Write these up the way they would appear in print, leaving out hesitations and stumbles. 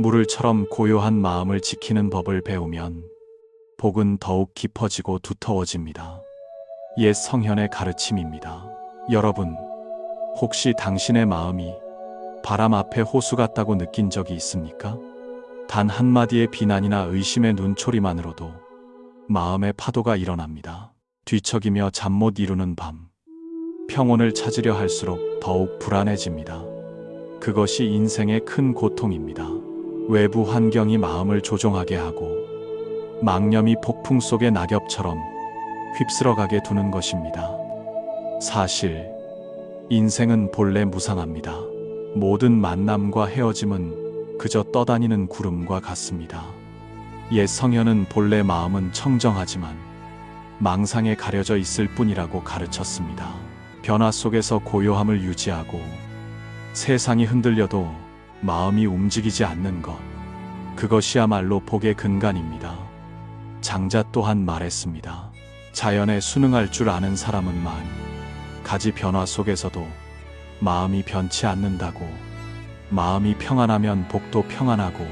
물을처럼 고요한 마음을 지키는 법을 배우면 복은 더욱 깊어지고 두터워집니다. 옛 성현의 가르침입니다. 여러분, 혹시 당신의 마음이 바람 앞에 호수 같다고 느낀 적이 있습니까? 단 한마디의 비난이나 의심의 눈초리만으로도 마음의 파도가 일어납니다. 뒤척이며 잠 못 이루는 밤, 평온을 찾으려 할수록 더욱 불안해집니다. 그것이 인생의 큰 고통입니다. 외부 환경이 마음을 조종하게 하고 망념이 폭풍 속의 낙엽처럼 휩쓸어가게 두는 것입니다. 사실 인생은 본래 무상합니다. 모든 만남과 헤어짐은 그저 떠다니는 구름과 같습니다. 옛 성현은 본래 마음은 청정하지만 망상에 가려져 있을 뿐이라고 가르쳤습니다. 변화 속에서 고요함을 유지하고 세상이 흔들려도 마음이 움직이지 않는 것, 그것이야말로 복의 근간입니다. 장자 또한 말했습니다. 자연에 순응할 줄 아는 사람은만 가지 변화 속에서도 마음이 변치 않는다고. 마음이 평안하면 복도 평안하고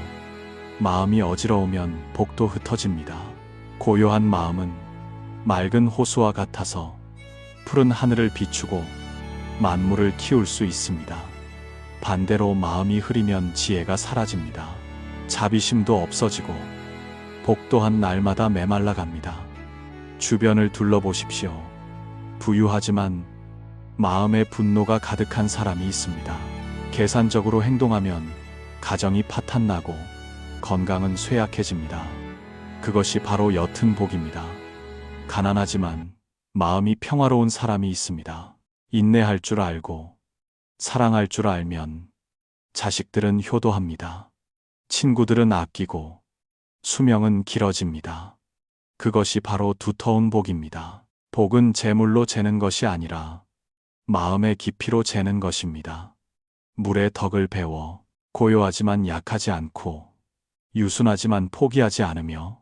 마음이 어지러우면 복도 흩어집니다. 고요한 마음은 맑은 호수와 같아서 푸른 하늘을 비추고 만물을 키울 수 있습니다. 반대로 마음이 흐리면 지혜가 사라집니다. 자비심도 없어지고 복 또한 날마다 메말라 갑니다. 주변을 둘러보십시오. 부유하지만 마음에 분노가 가득한 사람이 있습니다. 계산적으로 행동하면 가정이 파탄나고 건강은 쇠약해집니다. 그것이 바로 옅은 복입니다. 가난하지만 마음이 평화로운 사람이 있습니다. 인내할 줄 알고 사랑할 줄 알면 자식들은 효도합니다. 친구들은 아끼고 수명은 길어집니다. 그것이 바로 두터운 복입니다. 복은 재물로 재는 것이 아니라 마음의 깊이로 재는 것입니다. 물의 덕을 배워 고요하지만 약하지 않고 유순하지만 포기하지 않으며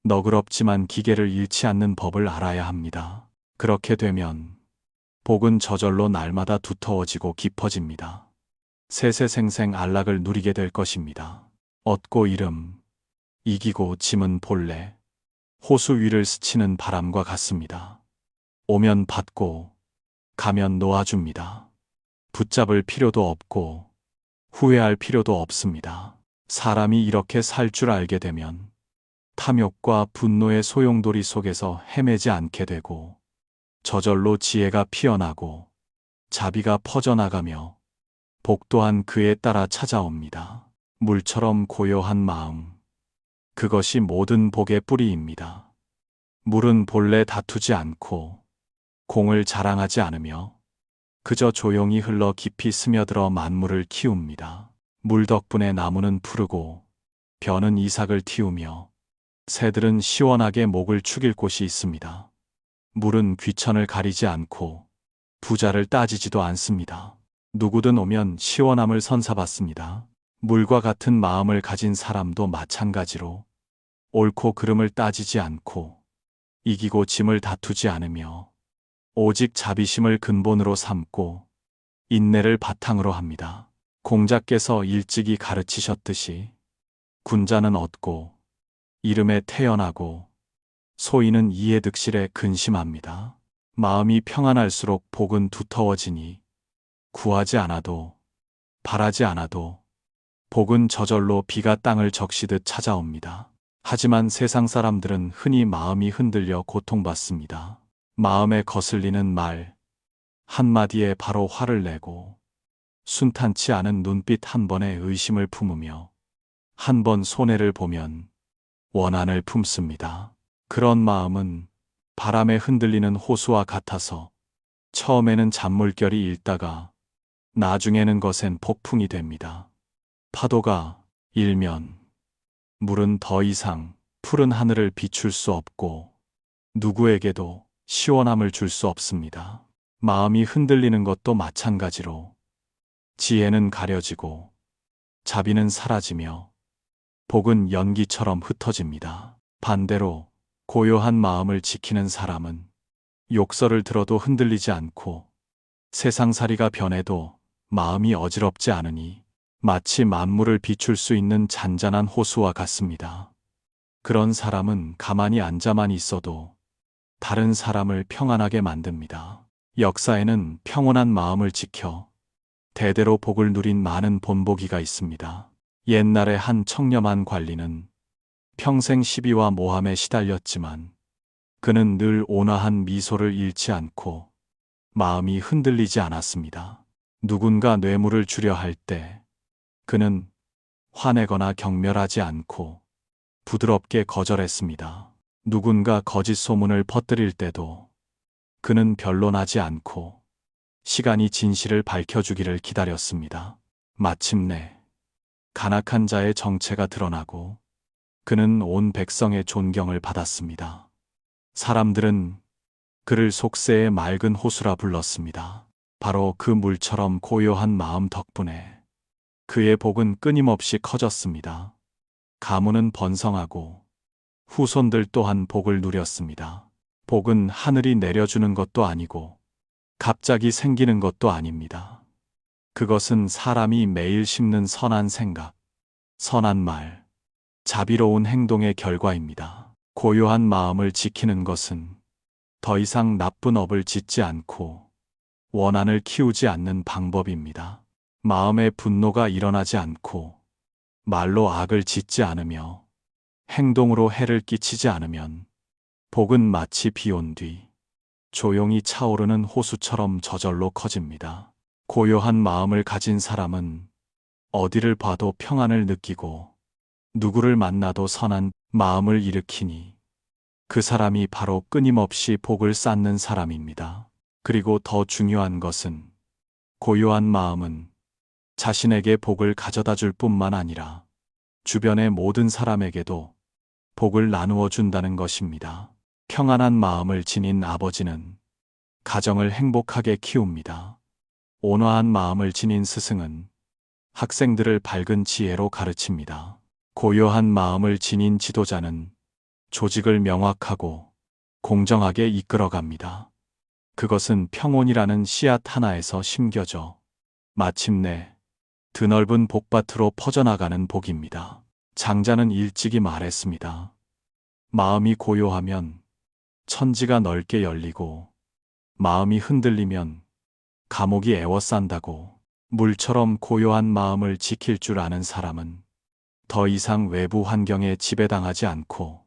너그럽지만 기계를 잃지 않는 법을 알아야 합니다. 그렇게 되면 복은 저절로 날마다 두터워지고 깊어집니다. 세세생생 안락을 누리게 될 것입니다. 얻고 잃음, 이기고 짐은 본래 호수 위를 스치는 바람과 같습니다. 오면 받고 가면 놓아줍니다. 붙잡을 필요도 없고 후회할 필요도 없습니다. 사람이 이렇게 살 줄 알게 되면 탐욕과 분노의 소용돌이 속에서 헤매지 않게 되고 저절로 지혜가 피어나고 자비가 퍼져나가며 복 또한 그에 따라 찾아옵니다. 물처럼 고요한 마음, 그것이 모든 복의 뿌리입니다. 물은 본래 다투지 않고 공을 자랑하지 않으며 그저 조용히 흘러 깊이 스며들어 만물을 키웁니다. 물 덕분에 나무는 푸르고 벼는 이삭을 틔우며 새들은 시원하게 목을 축일 곳이 있습니다. 물은 귀천을 가리지 않고 부자를 따지지도 않습니다. 누구든 오면 시원함을 선사받습니다. 물과 같은 마음을 가진 사람도 마찬가지로 옳고 그름을 따지지 않고 이기고 짐을 다투지 않으며 오직 자비심을 근본으로 삼고 인내를 바탕으로 합니다. 공자께서 일찍이 가르치셨듯이 군자는 얻고 이름에 태어나고 소인은 이에 득실에 근심합니다. 마음이 평안할수록 복은 두터워지니 구하지 않아도 바라지 않아도 복은 저절로 비가 땅을 적시듯 찾아옵니다. 하지만 세상 사람들은 흔히 마음이 흔들려 고통받습니다. 마음에 거슬리는 말 한마디에 바로 화를 내고 순탄치 않은 눈빛 한 번에 의심을 품으며 한 번 손해를 보면 원한을 품습니다. 그런 마음은 바람에 흔들리는 호수와 같아서 처음에는 잔물결이 일다가 나중에는 거센 폭풍이 됩니다. 파도가 일면 물은 더 이상 푸른 하늘을 비출 수 없고 누구에게도 시원함을 줄 수 없습니다. 마음이 흔들리는 것도 마찬가지로 지혜는 가려지고 자비는 사라지며 복은 연기처럼 흩어집니다. 반대로 고요한 마음을 지키는 사람은 욕설을 들어도 흔들리지 않고 세상살이가 변해도 마음이 어지럽지 않으니 마치 만물을 비출 수 있는 잔잔한 호수와 같습니다. 그런 사람은 가만히 앉아만 있어도 다른 사람을 평안하게 만듭니다. 역사에는 평온한 마음을 지켜 대대로 복을 누린 많은 본보기가 있습니다. 옛날에 한 청렴한 관리는 평생 시비와 모함에 시달렸지만 그는 늘 온화한 미소를 잃지 않고 마음이 흔들리지 않았습니다. 누군가 뇌물을 주려 할 때 그는 화내거나 경멸하지 않고 부드럽게 거절했습니다. 누군가 거짓 소문을 퍼뜨릴 때도 그는 변론하지 않고 시간이 진실을 밝혀주기를 기다렸습니다. 마침내 간악한 자의 정체가 드러나고 그는 온 백성의 존경을 받았습니다. 사람들은 그를 속세의 맑은 호수라 불렀습니다. 바로 그 물처럼 고요한 마음 덕분에 그의 복은 끊임없이 커졌습니다. 가문은 번성하고 후손들 또한 복을 누렸습니다. 복은 하늘이 내려주는 것도 아니고 갑자기 생기는 것도 아닙니다. 그것은 사람이 매일 심는 선한 생각, 선한 말, 자비로운 행동의 결과입니다. 고요한 마음을 지키는 것은 더 이상 나쁜 업을 짓지 않고 원한을 키우지 않는 방법입니다. 마음의 분노가 일어나지 않고 말로 악을 짓지 않으며 행동으로 해를 끼치지 않으면 복은 마치 비 온 뒤 조용히 차오르는 호수처럼 저절로 커집니다. 고요한 마음을 가진 사람은 어디를 봐도 평안을 느끼고 누구를 만나도 선한 마음을 일으키니 그 사람이 바로 끊임없이 복을 쌓는 사람입니다. 그리고 더 중요한 것은 고요한 마음은 자신에게 복을 가져다 줄 뿐만 아니라 주변의 모든 사람에게도 복을 나누어 준다는 것입니다. 평안한 마음을 지닌 아버지는 가정을 행복하게 키웁니다. 온화한 마음을 지닌 스승은 학생들을 밝은 지혜로 가르칩니다. 고요한 마음을 지닌 지도자는 조직을 명확하고 공정하게 이끌어갑니다. 그것은 평온이라는 씨앗 하나에서 심겨져 마침내 드넓은 복밭으로 퍼져나가는 복입니다. 장자는 일찍이 말했습니다. 마음이 고요하면 천지가 넓게 열리고 마음이 흔들리면 감옥이 애워싼다고. 물처럼 고요한 마음을 지킬 줄 아는 사람은 더 이상 외부 환경에 지배당하지 않고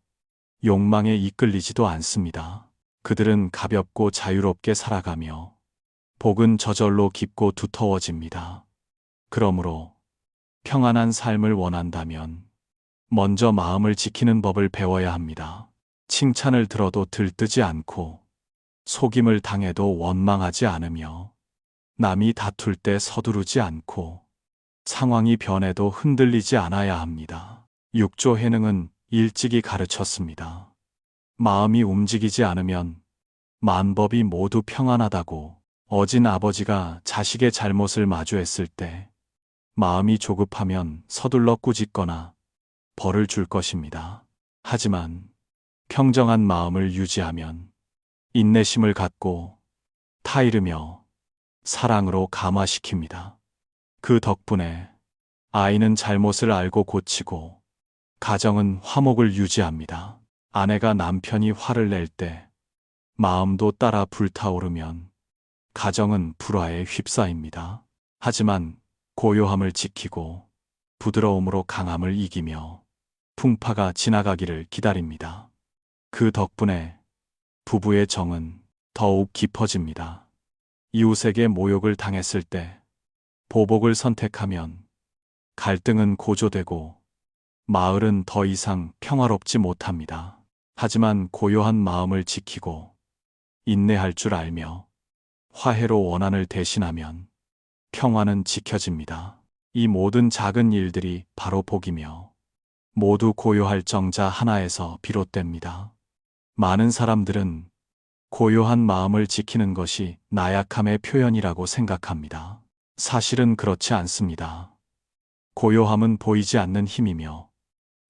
욕망에 이끌리지도 않습니다. 그들은 가볍고 자유롭게 살아가며 복은 저절로 깊고 두터워집니다. 그러므로 평안한 삶을 원한다면 먼저 마음을 지키는 법을 배워야 합니다. 칭찬을 들어도 들뜨지 않고 속임을 당해도 원망하지 않으며 남이 다툴 때 서두르지 않고 상황이 변해도 흔들리지 않아야 합니다. 육조 해능은 일찍이 가르쳤습니다. 마음이 움직이지 않으면 만법이 모두 평안하다고. 어진 아버지가 자식의 잘못을 마주했을 때 마음이 조급하면 서둘러 꾸짖거나 벌을 줄 것입니다. 하지만 평정한 마음을 유지하면 인내심을 갖고 타이르며 사랑으로 감화시킵니다. 그 덕분에 아이는 잘못을 알고 고치고 가정은 화목을 유지합니다. 아내가 남편이 화를 낼 때 마음도 따라 불타오르면 가정은 불화에 휩싸입니다. 하지만 고요함을 지키고 부드러움으로 강함을 이기며 풍파가 지나가기를 기다립니다. 그 덕분에 부부의 정은 더욱 깊어집니다. 이웃에게 모욕을 당했을 때 보복을 선택하면 갈등은 고조되고 마을은 더 이상 평화롭지 못합니다. 하지만 고요한 마음을 지키고 인내할 줄 알며 화해로 원한을 대신하면 평화는 지켜집니다. 이 모든 작은 일들이 바로 복이며 모두 고요할 정자 하나에서 비롯됩니다. 많은 사람들은 고요한 마음을 지키는 것이 나약함의 표현이라고 생각합니다. 사실은 그렇지 않습니다. 고요함은 보이지 않는 힘이며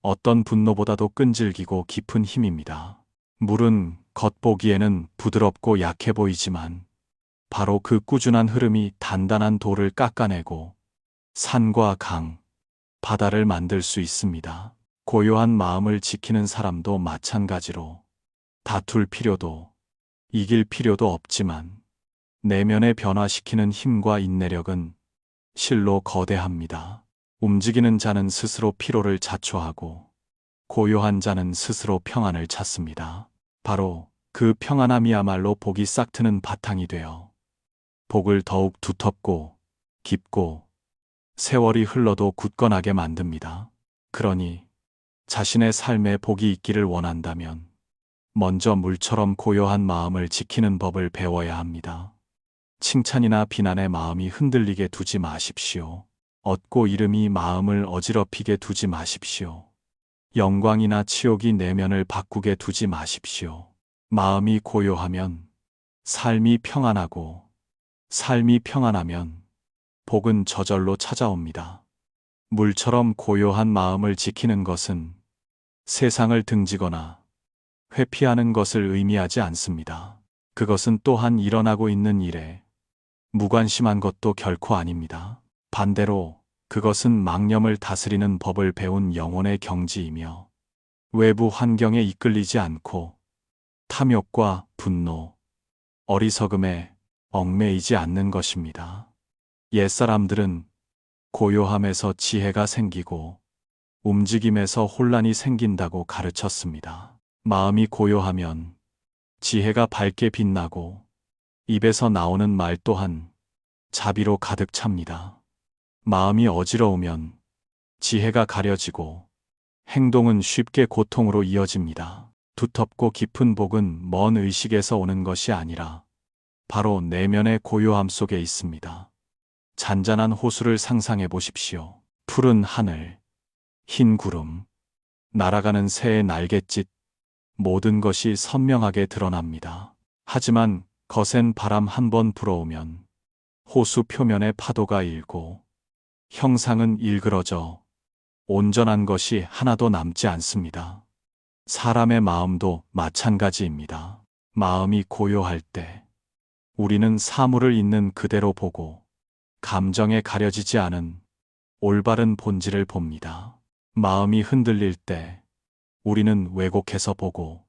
어떤 분노보다도 끈질기고 깊은 힘입니다. 물은 겉보기에는 부드럽고 약해 보이지만 바로 그 꾸준한 흐름이 단단한 돌을 깎아내고 산과 강, 바다를 만들 수 있습니다. 고요한 마음을 지키는 사람도 마찬가지로 다툴 필요도, 이길 필요도 없지만 내면에 변화시키는 힘과 인내력은 실로 거대합니다. 움직이는 자는 스스로 피로를 자초하고 고요한 자는 스스로 평안을 찾습니다. 바로 그 평안함이야말로 복이 싹트는 바탕이 되어 복을 더욱 두텁고 깊고 세월이 흘러도 굳건하게 만듭니다. 그러니 자신의 삶에 복이 있기를 원한다면 먼저 물처럼 고요한 마음을 지키는 법을 배워야 합니다. 칭찬이나 비난에 마음이 흔들리게 두지 마십시오. 얻고 잃음이 마음을 어지럽히게 두지 마십시오. 영광이나 치욕이 내면을 바꾸게 두지 마십시오. 마음이 고요하면 삶이 평안하고 삶이 평안하면 복은 저절로 찾아옵니다. 물처럼 고요한 마음을 지키는 것은 세상을 등지거나 회피하는 것을 의미하지 않습니다. 그것은 또한 일어나고 있는 일에 무관심한 것도 결코 아닙니다. 반대로 그것은 망념을 다스리는 법을 배운 영혼의 경지이며 외부 환경에 이끌리지 않고 탐욕과 분노, 어리석음에 얽매이지 않는 것입니다. 옛사람들은 고요함에서 지혜가 생기고 움직임에서 혼란이 생긴다고 가르쳤습니다. 마음이 고요하면 지혜가 밝게 빛나고 입에서 나오는 말 또한 자비로 가득 찹니다. 마음이 어지러우면 지혜가 가려지고 행동은 쉽게 고통으로 이어집니다. 두텁고 깊은 복은 먼 의식에서 오는 것이 아니라 바로 내면의 고요함 속에 있습니다. 잔잔한 호수를 상상해 보십시오. 푸른 하늘, 흰 구름, 날아가는 새의 날갯짓, 모든 것이 선명하게 드러납니다. 하지만 거센 바람 한 번 불어오면 호수 표면의 파도가 일고 형상은 일그러져 온전한 것이 하나도 남지 않습니다. 사람의 마음도 마찬가지입니다. 마음이 고요할 때 우리는 사물을 있는 그대로 보고 감정에 가려지지 않은 올바른 본질을 봅니다. 마음이 흔들릴 때 우리는 왜곡해서 보고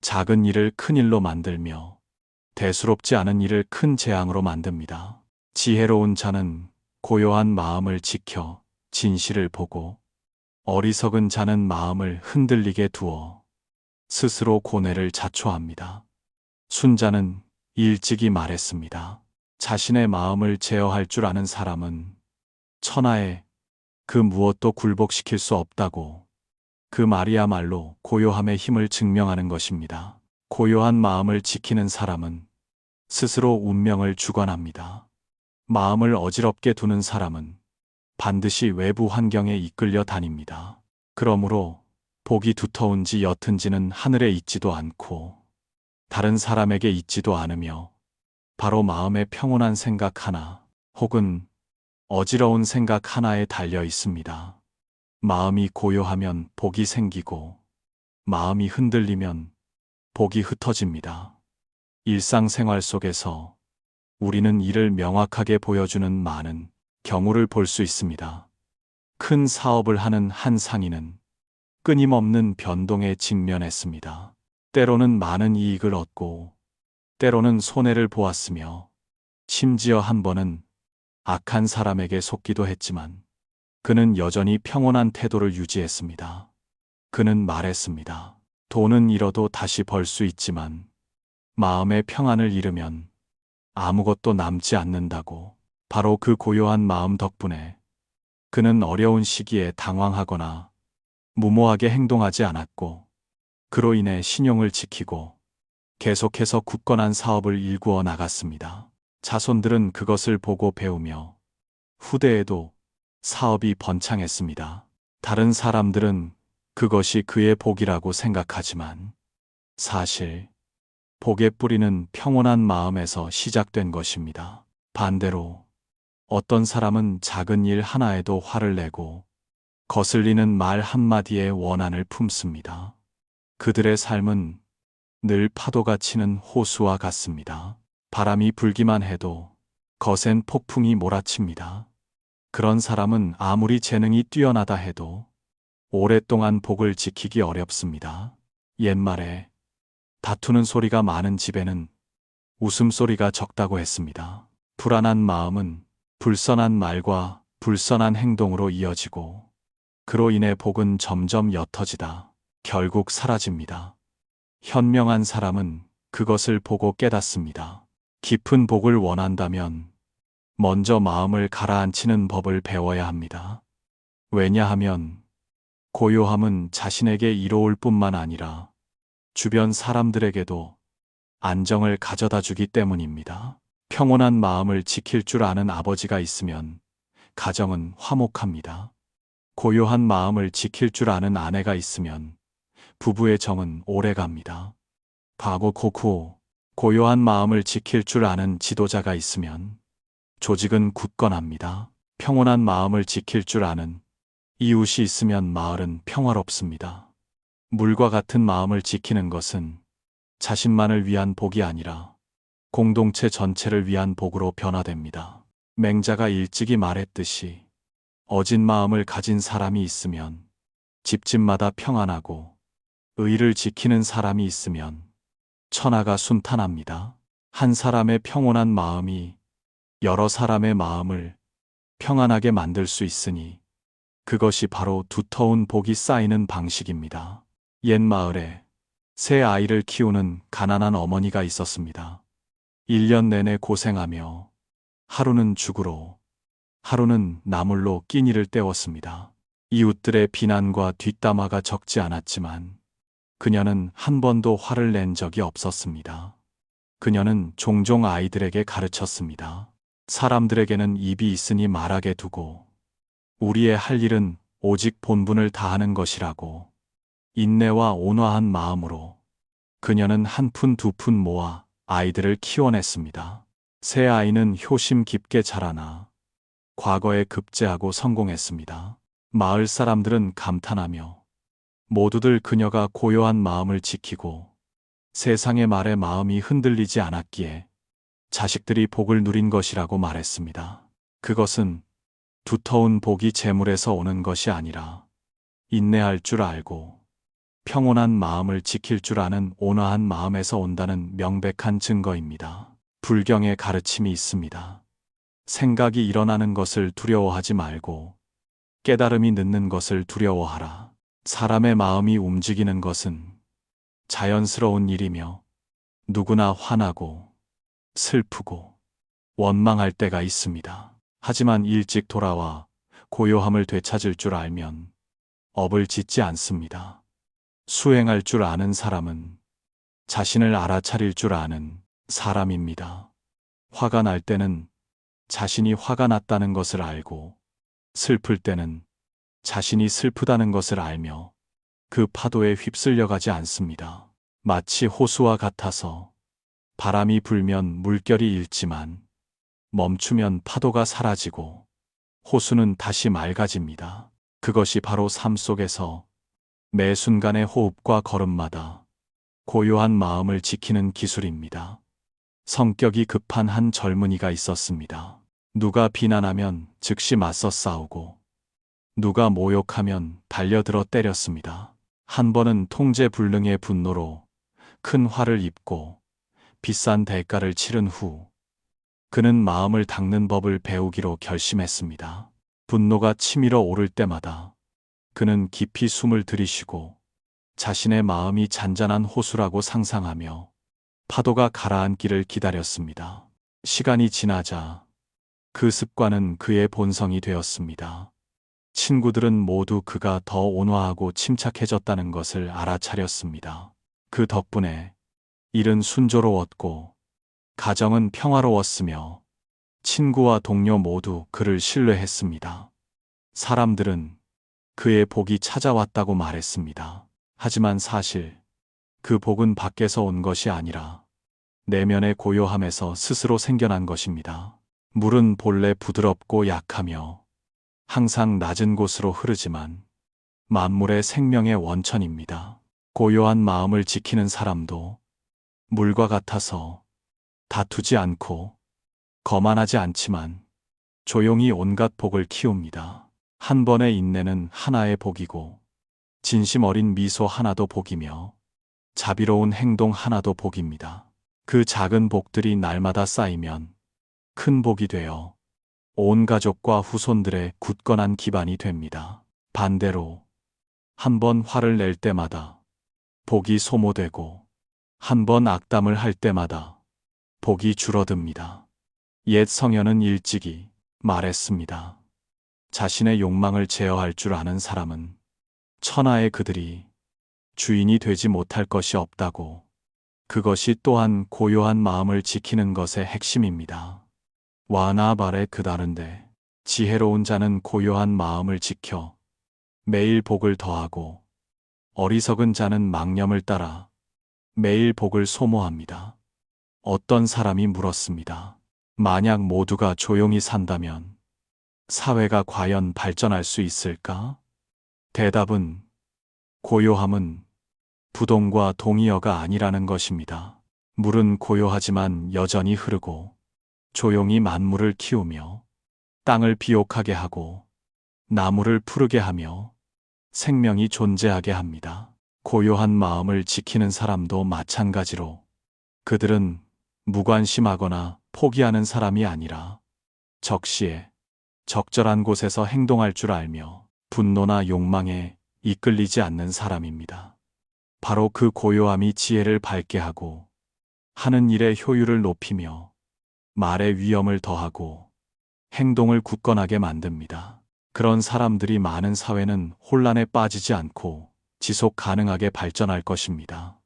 작은 일을 큰 일로 만들며 대수롭지 않은 일을 큰 재앙으로 만듭니다. 지혜로운 자는 고요한 마음을 지켜 진실을 보고 어리석은 자는 마음을 흔들리게 두어 스스로 고뇌를 자초합니다. 순자는 일찍이 말했습니다. 자신의 마음을 제어할 줄 아는 사람은 천하에 그 무엇도 굴복시킬 수 없다고. 그 말이야말로 고요함의 힘을 증명하는 것입니다. 고요한 마음을 지키는 사람은 스스로 운명을 주관합니다. 마음을 어지럽게 두는 사람은 반드시 외부 환경에 이끌려 다닙니다. 그러므로 복이 두터운지 옅은지는 하늘에 있지도 않고 다른 사람에게 있지도 않으며 바로 마음의 평온한 생각 하나 혹은 어지러운 생각 하나에 달려 있습니다. 마음이 고요하면 복이 생기고 마음이 흔들리면 복이 흩어집니다. 일상생활 속에서 우리는 이를 명확하게 보여주는 많은 경우를 볼 수 있습니다. 큰 사업을 하는 한 상인은 끊임없는 변동에 직면했습니다. 때로는 많은 이익을 얻고 때로는 손해를 보았으며 심지어 한 번은 악한 사람에게 속기도 했지만 그는 여전히 평온한 태도를 유지했습니다. 그는 말했습니다. 돈은 잃어도 다시 벌 수 있지만 마음의 평안을 잃으면 아무것도 남지 않는다고. 바로 그 고요한 마음 덕분에 그는 어려운 시기에 당황하거나 무모하게 행동하지 않았고 그로 인해 신용을 지키고 계속해서 굳건한 사업을 일구어 나갔습니다. 자손들은 그것을 보고 배우며 후대에도 사업이 번창했습니다. 다른 사람들은 그것이 그의 복이라고 생각하지만 사실 복의 뿌리는 평온한 마음에서 시작된 것입니다. 반대로 어떤 사람은 작은 일 하나에도 화를 내고 거슬리는 말 한마디에 원한을 품습니다. 그들의 삶은 늘 파도가 치는 호수와 같습니다. 바람이 불기만 해도 거센 폭풍이 몰아칩니다. 그런 사람은 아무리 재능이 뛰어나다 해도 오랫동안 복을 지키기 어렵습니다. 옛말에 다투는 소리가 많은 집에는 웃음소리가 적다고 했습니다. 불안한 마음은 불선한 말과 불선한 행동으로 이어지고 그로 인해 복은 점점 옅어지다 결국 사라집니다. 현명한 사람은 그것을 보고 깨닫습니다. 깊은 복을 원한다면 먼저 마음을 가라앉히는 법을 배워야 합니다. 왜냐하면 고요함은 자신에게 이로울 뿐만 아니라 주변 사람들에게도 안정을 가져다 주기 때문입니다. 평온한 마음을 지킬 줄 아는 아버지가 있으면 가정은 화목합니다. 고요한 마음을 지킬 줄 아는 아내가 있으면 부부의 정은 오래갑니다. 과거 고쿠 고요한 마음을 지킬 줄 아는 지도자가 있으면 조직은 굳건합니다. 평온한 마음을 지킬 줄 아는 이웃이 있으면 마을은 평화롭습니다. 물과 같은 마음을 지키는 것은 자신만을 위한 복이 아니라 공동체 전체를 위한 복으로 변화됩니다. 맹자가 일찍이 말했듯이 어진 마음을 가진 사람이 있으면 집집마다 평안하고 의를 지키는 사람이 있으면 천하가 순탄합니다. 한 사람의 평온한 마음이 여러 사람의 마음을 평안하게 만들 수 있으니 그것이 바로 두터운 복이 쌓이는 방식입니다. 옛 마을에 새 아이를 키우는 가난한 어머니가 있었습니다. 1년 내내 고생하며 하루는 죽으로, 하루는 나물로 끼니를 때웠습니다. 이웃들의 비난과 뒷담화가 적지 않았지만 그녀는 한 번도 화를 낸 적이 없었습니다. 그녀는 종종 아이들에게 가르쳤습니다. 사람들에게는 입이 있으니 말하게 두고 우리의 할 일은 오직 본분을 다하는 것이라고 인내와 온화한 마음으로 그녀는 한 푼 두 푼 모아 아이들을 키워냈습니다. 새 아이는 효심 깊게 자라나 과거에 급제하고 성공했습니다. 마을 사람들은 감탄하며 모두들 그녀가 고요한 마음을 지키고 세상의 말에 마음이 흔들리지 않았기에 자식들이 복을 누린 것이라고 말했습니다. 그것은 두터운 복이 재물에서 오는 것이 아니라 인내할 줄 알고 평온한 마음을 지킬 줄 아는 온화한 마음에서 온다는 명백한 증거입니다. 불경의 가르침이 있습니다. 생각이 일어나는 것을 두려워하지 말고 깨달음이 늦는 것을 두려워하라. 사람의 마음이 움직이는 것은 자연스러운 일이며 누구나 화나고 슬프고 원망할 때가 있습니다. 하지만 일찍 돌아와 고요함을 되찾을 줄 알면 업을 짓지 않습니다. 수행할 줄 아는 사람은 자신을 알아차릴 줄 아는 사람입니다. 화가 날 때는 자신이 화가 났다는 것을 알고 슬플 때는 자신이 슬프다는 것을 알며 그 파도에 휩쓸려가지 않습니다. 마치 호수와 같아서 바람이 불면 물결이 일지만 멈추면 파도가 사라지고 호수는 다시 맑아집니다. 그것이 바로 삶 속에서 매 순간의 호흡과 걸음마다 고요한 마음을 지키는 기술입니다. 성격이 급한 한 젊은이가 있었습니다. 누가 비난하면 즉시 맞서 싸우고 누가 모욕하면 달려들어 때렸습니다. 한 번은 통제불능의 분노로 큰 화를 입고 비싼 대가를 치른 후 그는 마음을 닦는 법을 배우기로 결심했습니다. 분노가 치밀어 오를 때마다 그는 깊이 숨을 들이쉬고 자신의 마음이 잔잔한 호수라고 상상하며 파도가 가라앉기를 기다렸습니다. 시간이 지나자 그 습관은 그의 본성이 되었습니다. 친구들은 모두 그가 더 온화하고 침착해졌다는 것을 알아차렸습니다. 그 덕분에 일은 순조로웠고 가정은 평화로웠으며 친구와 동료 모두 그를 신뢰했습니다. 사람들은 그의 복이 찾아왔다고 말했습니다. 하지만 사실 그 복은 밖에서 온 것이 아니라 내면의 고요함에서 스스로 생겨난 것입니다. 물은 본래 부드럽고 약하며 항상 낮은 곳으로 흐르지만 만물의 생명의 원천입니다. 고요한 마음을 지키는 사람도 물과 같아서 다투지 않고 거만하지 않지만 조용히 온갖 복을 키웁니다. 한 번의 인내는 하나의 복이고, 진심 어린 미소 하나도 복이며, 자비로운 행동 하나도 복입니다. 그 작은 복들이 날마다 쌓이면 큰 복이 되어 온 가족과 후손들의 굳건한 기반이 됩니다. 반대로 한 번 화를 낼 때마다 복이 소모되고 한 번 악담을 할 때마다 복이 줄어듭니다. 옛 성현은 일찍이 말했습니다. 자신의 욕망을 제어할 줄 아는 사람은 천하의 그들이 주인이 되지 못할 것이 없다고. 그것이 또한 고요한 마음을 지키는 것의 핵심입니다. 와나발의 그다른데 지혜로운 자는 고요한 마음을 지켜 매일 복을 더하고 어리석은 자는 망념을 따라 매일 복을 소모합니다. 어떤 사람이 물었습니다. 만약 모두가 조용히 산다면 사회가 과연 발전할 수 있을까? 대답은 고요함은 부동과 동의어가 아니라는 것입니다. 물은 고요하지만 여전히 흐르고 조용히 만물을 키우며 땅을 비옥하게 하고 나무를 푸르게 하며 생명이 존재하게 합니다. 고요한 마음을 지키는 사람도 마찬가지로 그들은 무관심하거나 포기하는 사람이 아니라 적시에 적절한 곳에서 행동할 줄 알며 분노나 욕망에 이끌리지 않는 사람입니다. 바로 그 고요함이 지혜를 밝게 하고 하는 일의 효율을 높이며 말의 위엄을 더하고 행동을 굳건하게 만듭니다. 그런 사람들이 많은 사회는 혼란에 빠지지 않고 지속 가능하게 발전할 것입니다.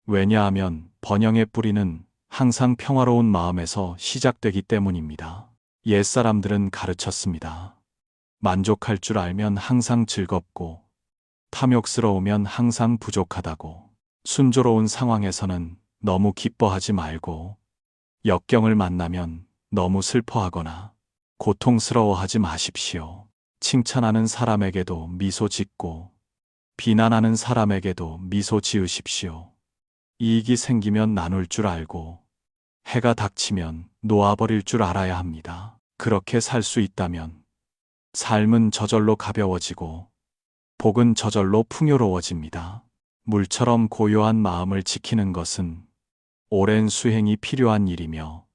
왜냐하면 번영의 뿌리는 항상 평화로운 마음에서 시작되기 때문입니다. 옛사람들은 가르쳤습니다. 만족할 줄 알면 항상 즐겁고 탐욕스러우면 항상 부족하다고. 순조로운 상황에서는 너무 기뻐하지 말고 역경을 만나면 너무 슬퍼하거나 고통스러워하지 마십시오. 칭찬하는 사람에게도 미소 짓고 비난하는 사람에게도 미소 지으십시오. 이익이 생기면 나눌 줄 알고 해가 닥치면 놓아버릴 줄 알아야 합니다. 그렇게 살 수 있다면 삶은 저절로 가벼워지고 복은 저절로 풍요로워집니다. 물처럼 고요한 마음을 지키는 것은 오랜 수행이 필요한 일이며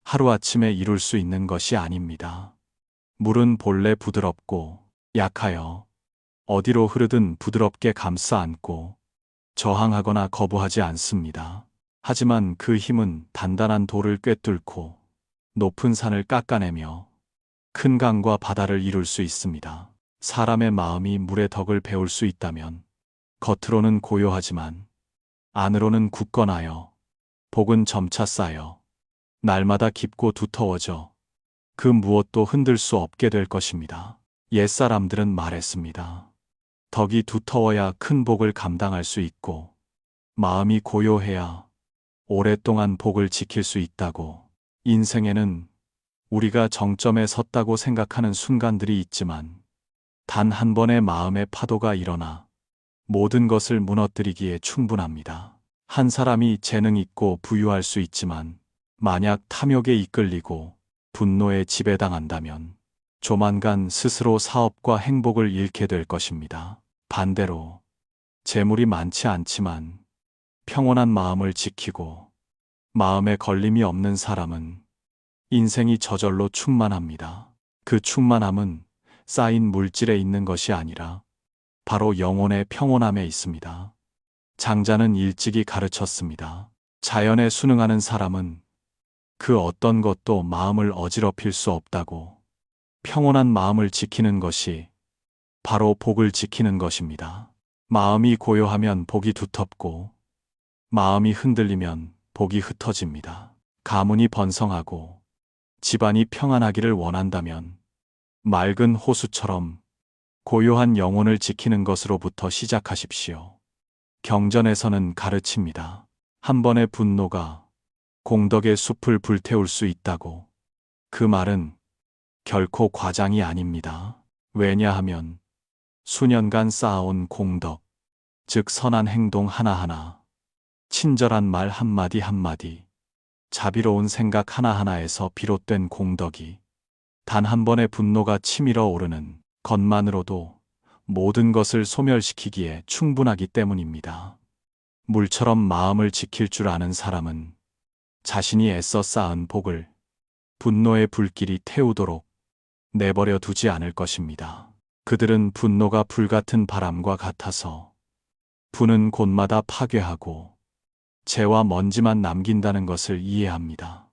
하루아침에 이룰 수 있는 것이 아닙니다. 물은 본래 부드럽고 약하여 어디로 흐르든 부드럽게 감싸 안고 저항하거나 거부하지 않습니다. 하지만 그 힘은 단단한 돌을 꿰뚫고 높은 산을 깎아내며 큰 강과 바다를 이룰 수 있습니다. 사람의 마음이 물의 덕을 배울 수 있다면 겉으로는 고요하지만 안으로는 굳건하여 복은 점차 쌓여 날마다 깊고 두터워져 그 무엇도 흔들 수 없게 될 것입니다. 옛사람들은 말했습니다. 덕이 두터워야 큰 복을 감당할 수 있고 마음이 고요해야 오랫동안 복을 지킬 수 있다고. 인생에는 우리가 정점에 섰다고 생각하는 순간들이 있지만 단 한 번의 마음의 파도가 일어나 모든 것을 무너뜨리기에 충분합니다. 한 사람이 재능 있고 부유할 수 있지만 만약 탐욕에 이끌리고 분노에 지배당한다면 조만간 스스로 사업과 행복을 잃게 될 것입니다. 반대로 재물이 많지 않지만 평온한 마음을 지키고 마음에 걸림이 없는 사람은 인생이 저절로 충만합니다. 그 충만함은 쌓인 물질에 있는 것이 아니라 바로 영혼의 평온함에 있습니다. 장자는 일찍이 가르쳤습니다. 자연에 순응하는 사람은 그 어떤 것도 마음을 어지럽힐 수 없다고. 평온한 마음을 지키는 것이 바로 복을 지키는 것입니다. 마음이 고요하면 복이 두텁고 마음이 흔들리면 복이 흩어집니다. 가문이 번성하고 집안이 평안하기를 원한다면 맑은 호수처럼 고요한 영혼을 지키는 것으로부터 시작하십시오. 경전에서는 가르칩니다. 한 번의 분노가 공덕의 숲을 불태울 수 있다고. 그 말은 결코 과장이 아닙니다. 왜냐하면 수년간 쌓아온 공덕, 즉 선한 행동 하나하나, 친절한 말 한마디 한마디, 자비로운 생각 하나하나에서 비롯된 공덕이 단 한 번의 분노가 치밀어 오르는 것만으로도 모든 것을 소멸시키기에 충분하기 때문입니다. 물처럼 마음을 지킬 줄 아는 사람은 자신이 애써 쌓은 복을 분노의 불길이 태우도록 내버려 두지 않을 것입니다. 그들은 분노가 불같은 바람과 같아서 부는 곳마다 파괴하고 재와 먼지만 남긴다는 것을 이해합니다.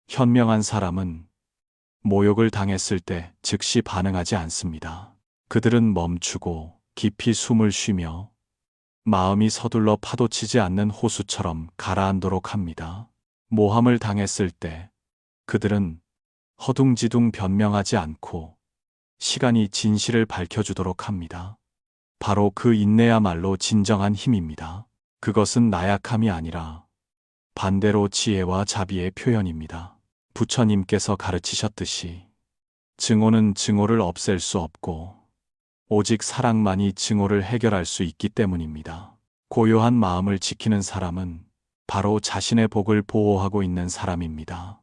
현명한 사람은 모욕을 당했을 때 즉시 반응하지 않습니다. 그들은 멈추고 깊이 숨을 쉬며 마음이 서둘러 파도치지 않는 호수처럼 가라앉도록 합니다. 모함을 당했을 때 그들은 허둥지둥 변명하지 않고 시간이 진실을 밝혀주도록 합니다. 바로 그 인내야말로 진정한 힘입니다. 그것은 나약함이 아니라 반대로 지혜와 자비의 표현입니다. 부처님께서 가르치셨듯이 증오는 증오를 없앨 수 없고 오직 사랑만이 증오를 해결할 수 있기 때문입니다. 고요한 마음을 지키는 사람은 바로 자신의 복을 보호하고 있는 사람입니다.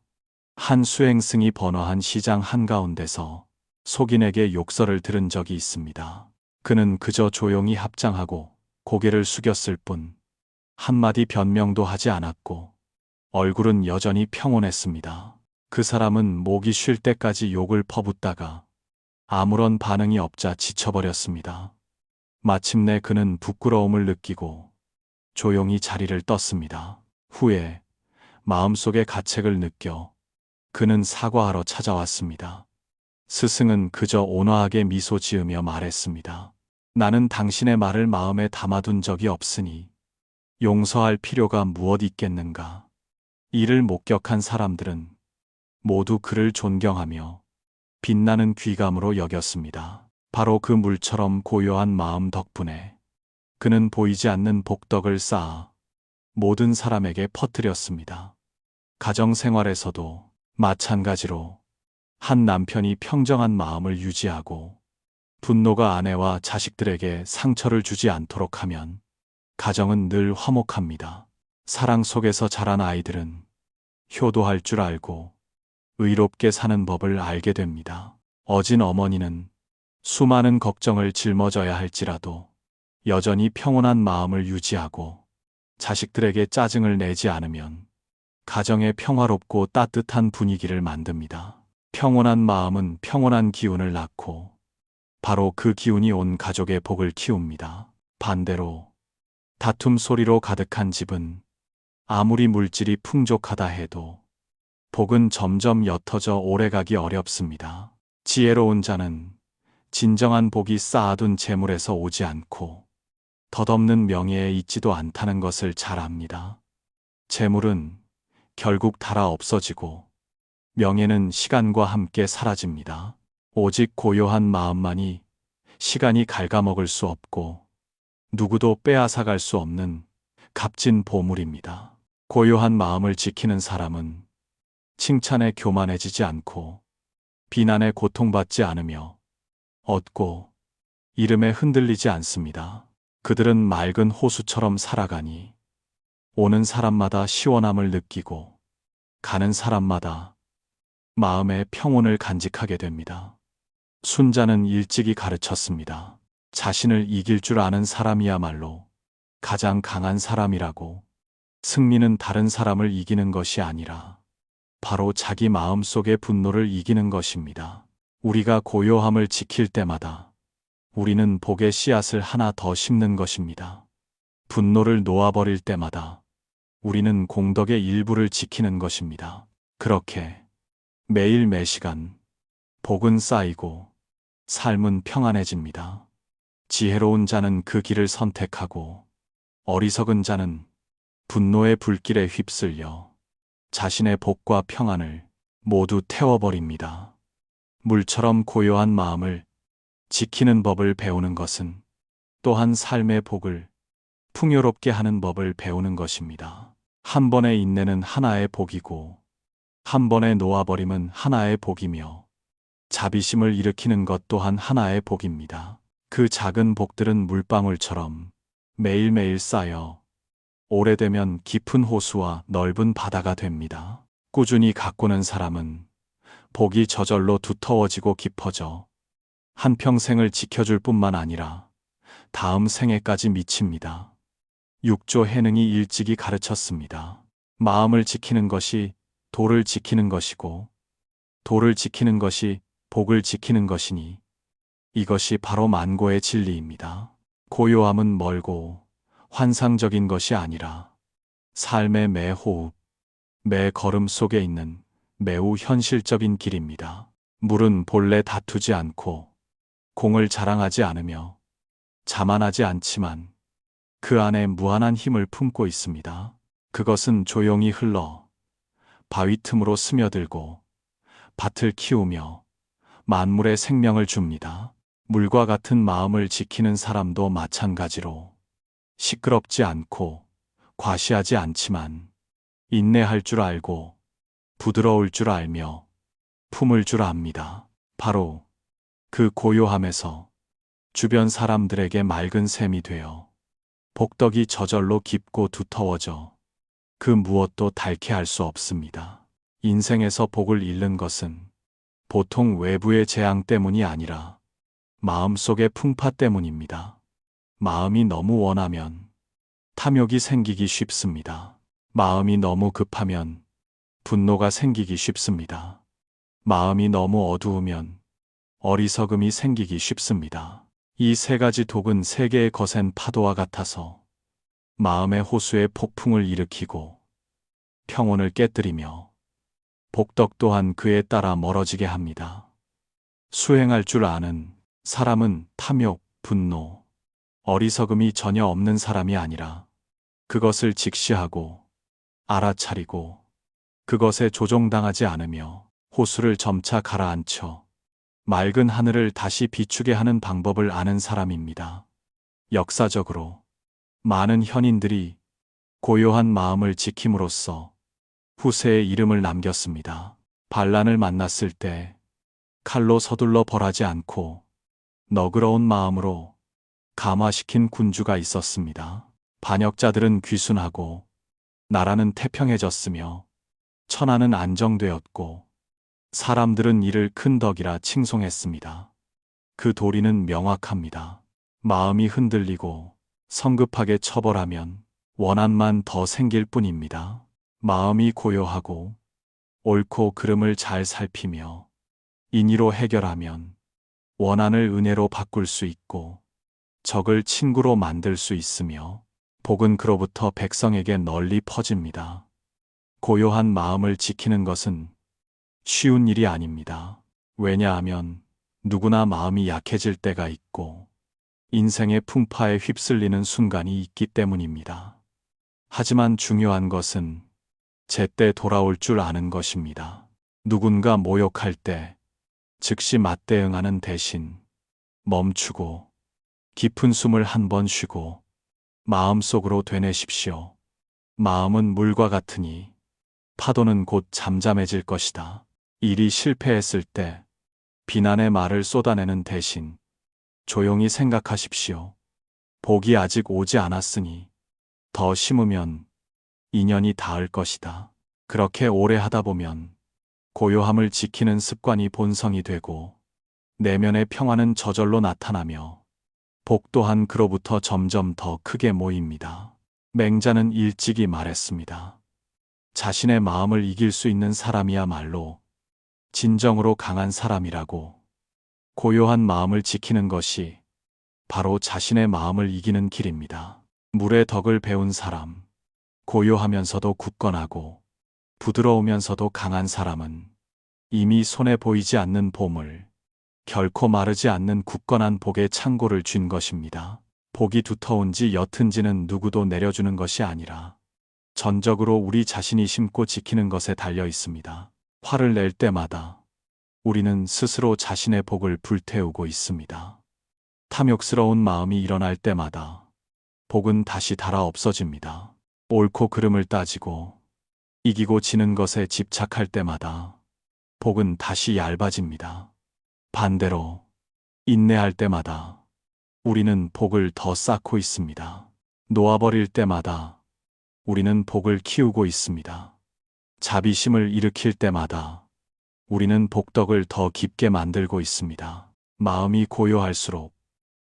한 수행승이 번화한 시장 한가운데서 속인에게 욕설을 들은 적이 있습니다. 그는 그저 조용히 합장하고 고개를 숙였을 뿐 한마디 변명도 하지 않았고 얼굴은 여전히 평온했습니다. 그 사람은 목이 쉴 때까지 욕을 퍼붓다가 아무런 반응이 없자 지쳐버렸습니다. 마침내 그는 부끄러움을 느끼고 조용히 자리를 떴습니다. 후에 마음속의 가책을 느껴 그는 사과하러 찾아왔습니다. 스승은 그저 온화하게 미소 지으며 말했습니다. 나는 당신의 말을 마음에 담아둔 적이 없으니 용서할 필요가 무엇 있겠는가. 이를 목격한 사람들은 모두 그를 존경하며 빛나는 귀감으로 여겼습니다. 바로 그 물처럼 고요한 마음 덕분에 그는 보이지 않는 복덕을 쌓아 모든 사람에게 퍼뜨렸습니다. 가정 생활에서도 마찬가지로 한 남편이 평정한 마음을 유지하고 분노가 아내와 자식들에게 상처를 주지 않도록 하면 가정은 늘 화목합니다. 사랑 속에서 자란 아이들은 효도할 줄 알고 의롭게 사는 법을 알게 됩니다. 어진 어머니는 수많은 걱정을 짊어져야 할지라도 여전히 평온한 마음을 유지하고 자식들에게 짜증을 내지 않으면 가정에 평화롭고 따뜻한 분위기를 만듭니다. 평온한 마음은 평온한 기운을 낳고 바로 그 기운이 온 가족의 복을 키웁니다. 반대로 다툼 소리로 가득한 집은 아무리 물질이 풍족하다 해도 복은 점점 옅어져 오래가기 어렵습니다. 지혜로운 자는 진정한 복이 쌓아둔 재물에서 오지 않고 덧없는 명예에 있지도 않다는 것을 잘 압니다. 재물은 결국 닳아 없어지고 명예는 시간과 함께 사라집니다. 오직 고요한 마음만이 시간이 갉아먹을 수 없고 누구도 빼앗아갈 수 없는 값진 보물입니다. 고요한 마음을 지키는 사람은 칭찬에 교만해지지 않고 비난에 고통받지 않으며 얻고 이름에 흔들리지 않습니다. 그들은 맑은 호수처럼 살아가니 오는 사람마다 시원함을 느끼고 가는 사람마다 마음의 평온을 간직하게 됩니다. 순자는 일찍이 가르쳤습니다. 자신을 이길 줄 아는 사람이야말로 가장 강한 사람이라고. 승리는 다른 사람을 이기는 것이 아니라 바로 자기 마음속의 분노를 이기는 것입니다. 우리가 고요함을 지킬 때마다 우리는 복의 씨앗을 하나 더 심는 것입니다. 분노를 놓아버릴 때마다 우리는 공덕의 일부를 지키는 것입니다. 그렇게 매일 매시간 복은 쌓이고 삶은 평안해집니다. 지혜로운 자는 그 길을 선택하고 어리석은 자는 분노의 불길에 휩쓸려 자신의 복과 평안을 모두 태워버립니다. 물처럼 고요한 마음을 지키는 법을 배우는 것은 또한 삶의 복을 풍요롭게 하는 법을 배우는 것입니다. 한 번의 인내는 하나의 복이고 한 번의 놓아버림은 하나의 복이며 자비심을 일으키는 것 또한 하나의 복입니다. 그 작은 복들은 물방울처럼 매일매일 쌓여 오래되면 깊은 호수와 넓은 바다가 됩니다. 꾸준히 가꾸는 사람은 복이 저절로 두터워지고 깊어져 한평생을 지켜줄 뿐만 아니라 다음 생애까지 미칩니다. 육조 해능이 일찍이 가르쳤습니다. 마음을 지키는 것이 도를 지키는 것이고 도를 지키는 것이 복을 지키는 것이니 이것이 바로 만고의 진리입니다. 고요함은 멀고 환상적인 것이 아니라 삶의 매 호흡, 매 걸음 속에 있는 매우 현실적인 길입니다. 물은 본래 다투지 않고 공을 자랑하지 않으며 자만하지 않지만 그 안에 무한한 힘을 품고 있습니다. 그것은 조용히 흘러 바위 틈으로 스며들고 밭을 키우며 만물에 생명을 줍니다. 물과 같은 마음을 지키는 사람도 마찬가지로 시끄럽지 않고 과시하지 않지만 인내할 줄 알고 부드러울 줄 알며 품을 줄 압니다. 바로 그 고요함에서 주변 사람들에게 맑은 샘이 되어 복덕이 저절로 깊고 두터워져 그 무엇도 닳게 할 수 없습니다. 인생에서 복을 잃는 것은 보통 외부의 재앙 때문이 아니라 마음속의 풍파 때문입니다. 마음이 너무 원하면 탐욕이 생기기 쉽습니다. 마음이 너무 급하면 분노가 생기기 쉽습니다. 마음이 너무 어두우면 어리석음이 생기기 쉽습니다. 이 세 가지 독은 세계의 거센 파도와 같아서 마음의 호수에 폭풍을 일으키고 평온을 깨뜨리며 복덕 또한 그에 따라 멀어지게 합니다. 수행할 줄 아는 사람은 탐욕, 분노, 어리석음이 전혀 없는 사람이 아니라 그것을 직시하고 알아차리고 그것에 조종당하지 않으며 호수를 점차 가라앉혀 맑은 하늘을 다시 비추게 하는 방법을 아는 사람입니다. 역사적으로 많은 현인들이 고요한 마음을 지킴으로써 후세의 이름을 남겼습니다. 반란을 만났을 때 칼로 서둘러 벌하지 않고 너그러운 마음으로 감화시킨 군주가 있었습니다. 반역자들은 귀순하고 나라는 태평해졌으며 천하는 안정되었고 사람들은 이를 큰 덕이라 칭송했습니다. 그 도리는 명확합니다. 마음이 흔들리고 성급하게 처벌하면 원한만 더 생길 뿐입니다. 마음이 고요하고 옳고 그름을 잘 살피며 인의로 해결하면 원한을 은혜로 바꿀 수 있고 적을 친구로 만들 수 있으며 복은 그로부터 백성에게 널리 퍼집니다. 고요한 마음을 지키는 것은 쉬운 일이 아닙니다. 왜냐하면 누구나 마음이 약해질 때가 있고 인생의 풍파에 휩쓸리는 순간이 있기 때문입니다. 하지만 중요한 것은 제때 돌아올 줄 아는 것입니다. 누군가 모욕할 때 즉시 맞대응하는 대신 멈추고 깊은 숨을 한 번 쉬고 마음속으로 되뇌십시오. 마음은 물과 같으니 파도는 곧 잠잠해질 것이다. 일이 실패했을 때 비난의 말을 쏟아내는 대신 조용히 생각하십시오. 복이 아직 오지 않았으니 더 심으면 인연이 닿을 것이다. 그렇게 오래 하다 보면 고요함을 지키는 습관이 본성이 되고 내면의 평화는 저절로 나타나며 복 또한 그로부터 점점 더 크게 모입니다. 맹자는 일찍이 말했습니다. 자신의 마음을 이길 수 있는 사람이야말로 진정으로 강한 사람이라고. 고요한 마음을 지키는 것이 바로 자신의 마음을 이기는 길입니다. 물의 덕을 배운 사람, 고요하면서도 굳건하고 부드러우면서도 강한 사람은 이미 손에 보이지 않는 보물, 결코 마르지 않는 굳건한 복의 창고를 쥔 것입니다. 복이 두터운지 옅은지는 누구도 내려주는 것이 아니라 전적으로 우리 자신이 심고 지키는 것에 달려 있습니다. 화를 낼 때마다 우리는 스스로 자신의 복을 불태우고 있습니다. 탐욕스러운 마음이 일어날 때마다 복은 다시 달아 없어집니다. 옳고 그름을 따지고 이기고 지는 것에 집착할 때마다 복은 다시 얇아집니다. 반대로 인내할 때마다 우리는 복을 더 쌓고 있습니다. 놓아버릴 때마다 우리는 복을 키우고 있습니다. 자비심을 일으킬 때마다 우리는 복덕을 더 깊게 만들고 있습니다. 마음이 고요할수록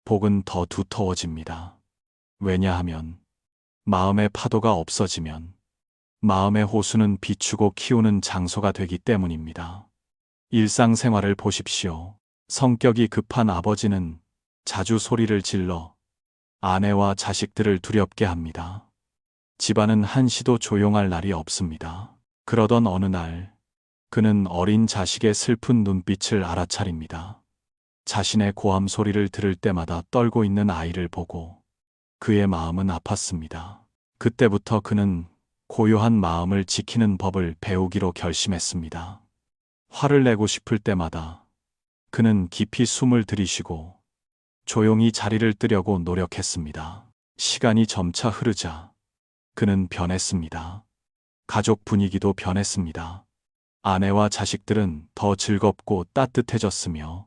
복은 더 두터워집니다. 왜냐하면 마음의 파도가 없어지면 마음의 호수는 비추고 키우는 장소가 되기 때문입니다. 일상생활을 보십시오. 성격이 급한 아버지는 자주 소리를 질러 아내와 자식들을 두렵게 합니다. 집안은 한시도 조용할 날이 없습니다. 그러던 어느 날 그는 어린 자식의 슬픈 눈빛을 알아차립니다. 자신의 고함 소리를 들을 때마다 떨고 있는 아이를 보고 그의 마음은 아팠습니다. 그때부터 그는 고요한 마음을 지키는 법을 배우기로 결심했습니다. 화를 내고 싶을 때마다 그는 깊이 숨을 들이쉬고 조용히 자리를 뜨려고 노력했습니다. 시간이 점차 흐르자 그는 변했습니다. 가족 분위기도 변했습니다. 아내와 자식들은 더 즐겁고 따뜻해졌으며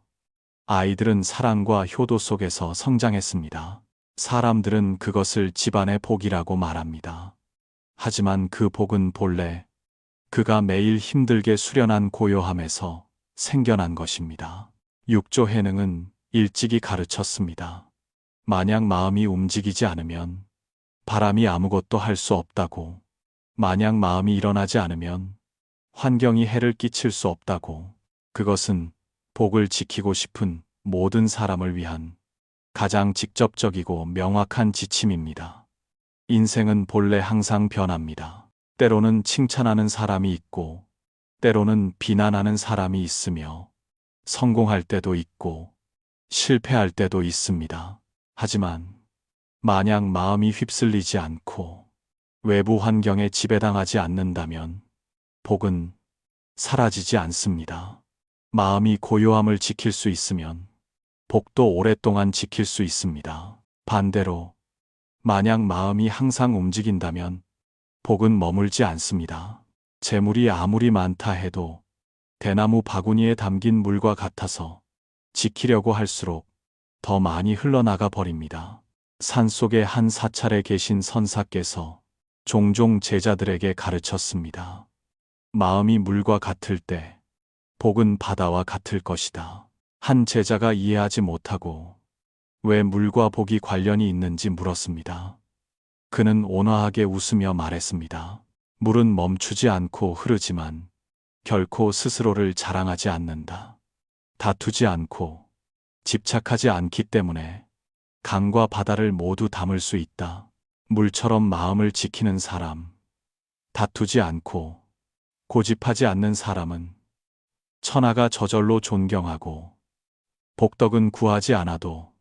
아이들은 사랑과 효도 속에서 성장했습니다. 사람들은 그것을 집안의 복이라고 말합니다. 하지만 그 복은 본래 그가 매일 힘들게 수련한 고요함에서 생겨난 것입니다. 육조 해능은 일찍이 가르쳤습니다. 만약 마음이 움직이지 않으면 바람이 아무것도 할 수 없다고, 만약 마음이 일어나지 않으면 환경이 해를 끼칠 수 없다고, 그것은 복을 지키고 싶은 모든 사람을 위한 가장 직접적이고 명확한 지침입니다. 인생은 본래 항상 변합니다. 때로는 칭찬하는 사람이 있고, 때로는 비난하는 사람이 있으며, 성공할 때도 있고, 실패할 때도 있습니다. 하지만, 만약 마음이 휩쓸리지 않고, 외부 환경에 지배당하지 않는다면, 복은 사라지지 않습니다. 마음이 고요함을 지킬 수 있으면, 복도 오랫동안 지킬 수 있습니다. 반대로, 만약 마음이 항상 움직인다면 복은 머물지 않습니다. 재물이 아무리 많다 해도 대나무 바구니에 담긴 물과 같아서 지키려고 할수록 더 많이 흘러나가 버립니다. 산속의 한 사찰에 계신 선사께서 종종 제자들에게 가르쳤습니다. 마음이 물과 같을 때 복은 바다와 같을 것이다. 한 제자가 이해하지 못하고 왜 물과 복이 관련이 있는지 물었습니다. 그는 온화하게 웃으며 말했습니다. 물은 멈추지 않고 흐르지만 결코 스스로를 자랑하지 않는다. 다투지 않고 집착하지 않기 때문에 강과 바다를 모두 담을 수 있다. 물처럼 마음을 지키는 사람, 다투지 않고 고집하지 않는 사람은 천하가 저절로 존경하고 복덕은 구하지 않아도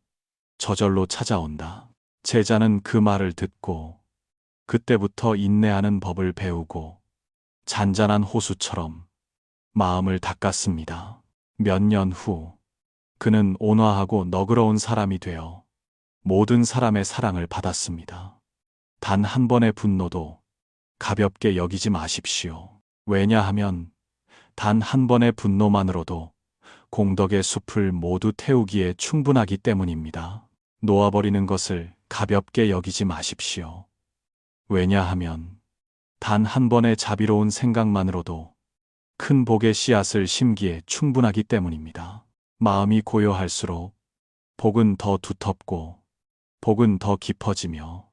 저절로 찾아온다. 제자는 그 말을 듣고 그때부터 인내하는 법을 배우고 잔잔한 호수처럼 마음을 닦았습니다. 몇 년 후 그는 온화하고 너그러운 사람이 되어 모든 사람의 사랑을 받았습니다. 단 한 번의 분노도 가볍게 여기지 마십시오. 왜냐하면 단 한 번의 분노만으로도 공덕의 숲을 모두 태우기에 충분하기 때문입니다. 놓아버리는 것을 가볍게 여기지 마십시오. 왜냐하면 단 한 번의 자비로운 생각만으로도 큰 복의 씨앗을 심기에 충분하기 때문입니다. 마음이 고요할수록 복은 더 두텁고 복은 더 깊어지며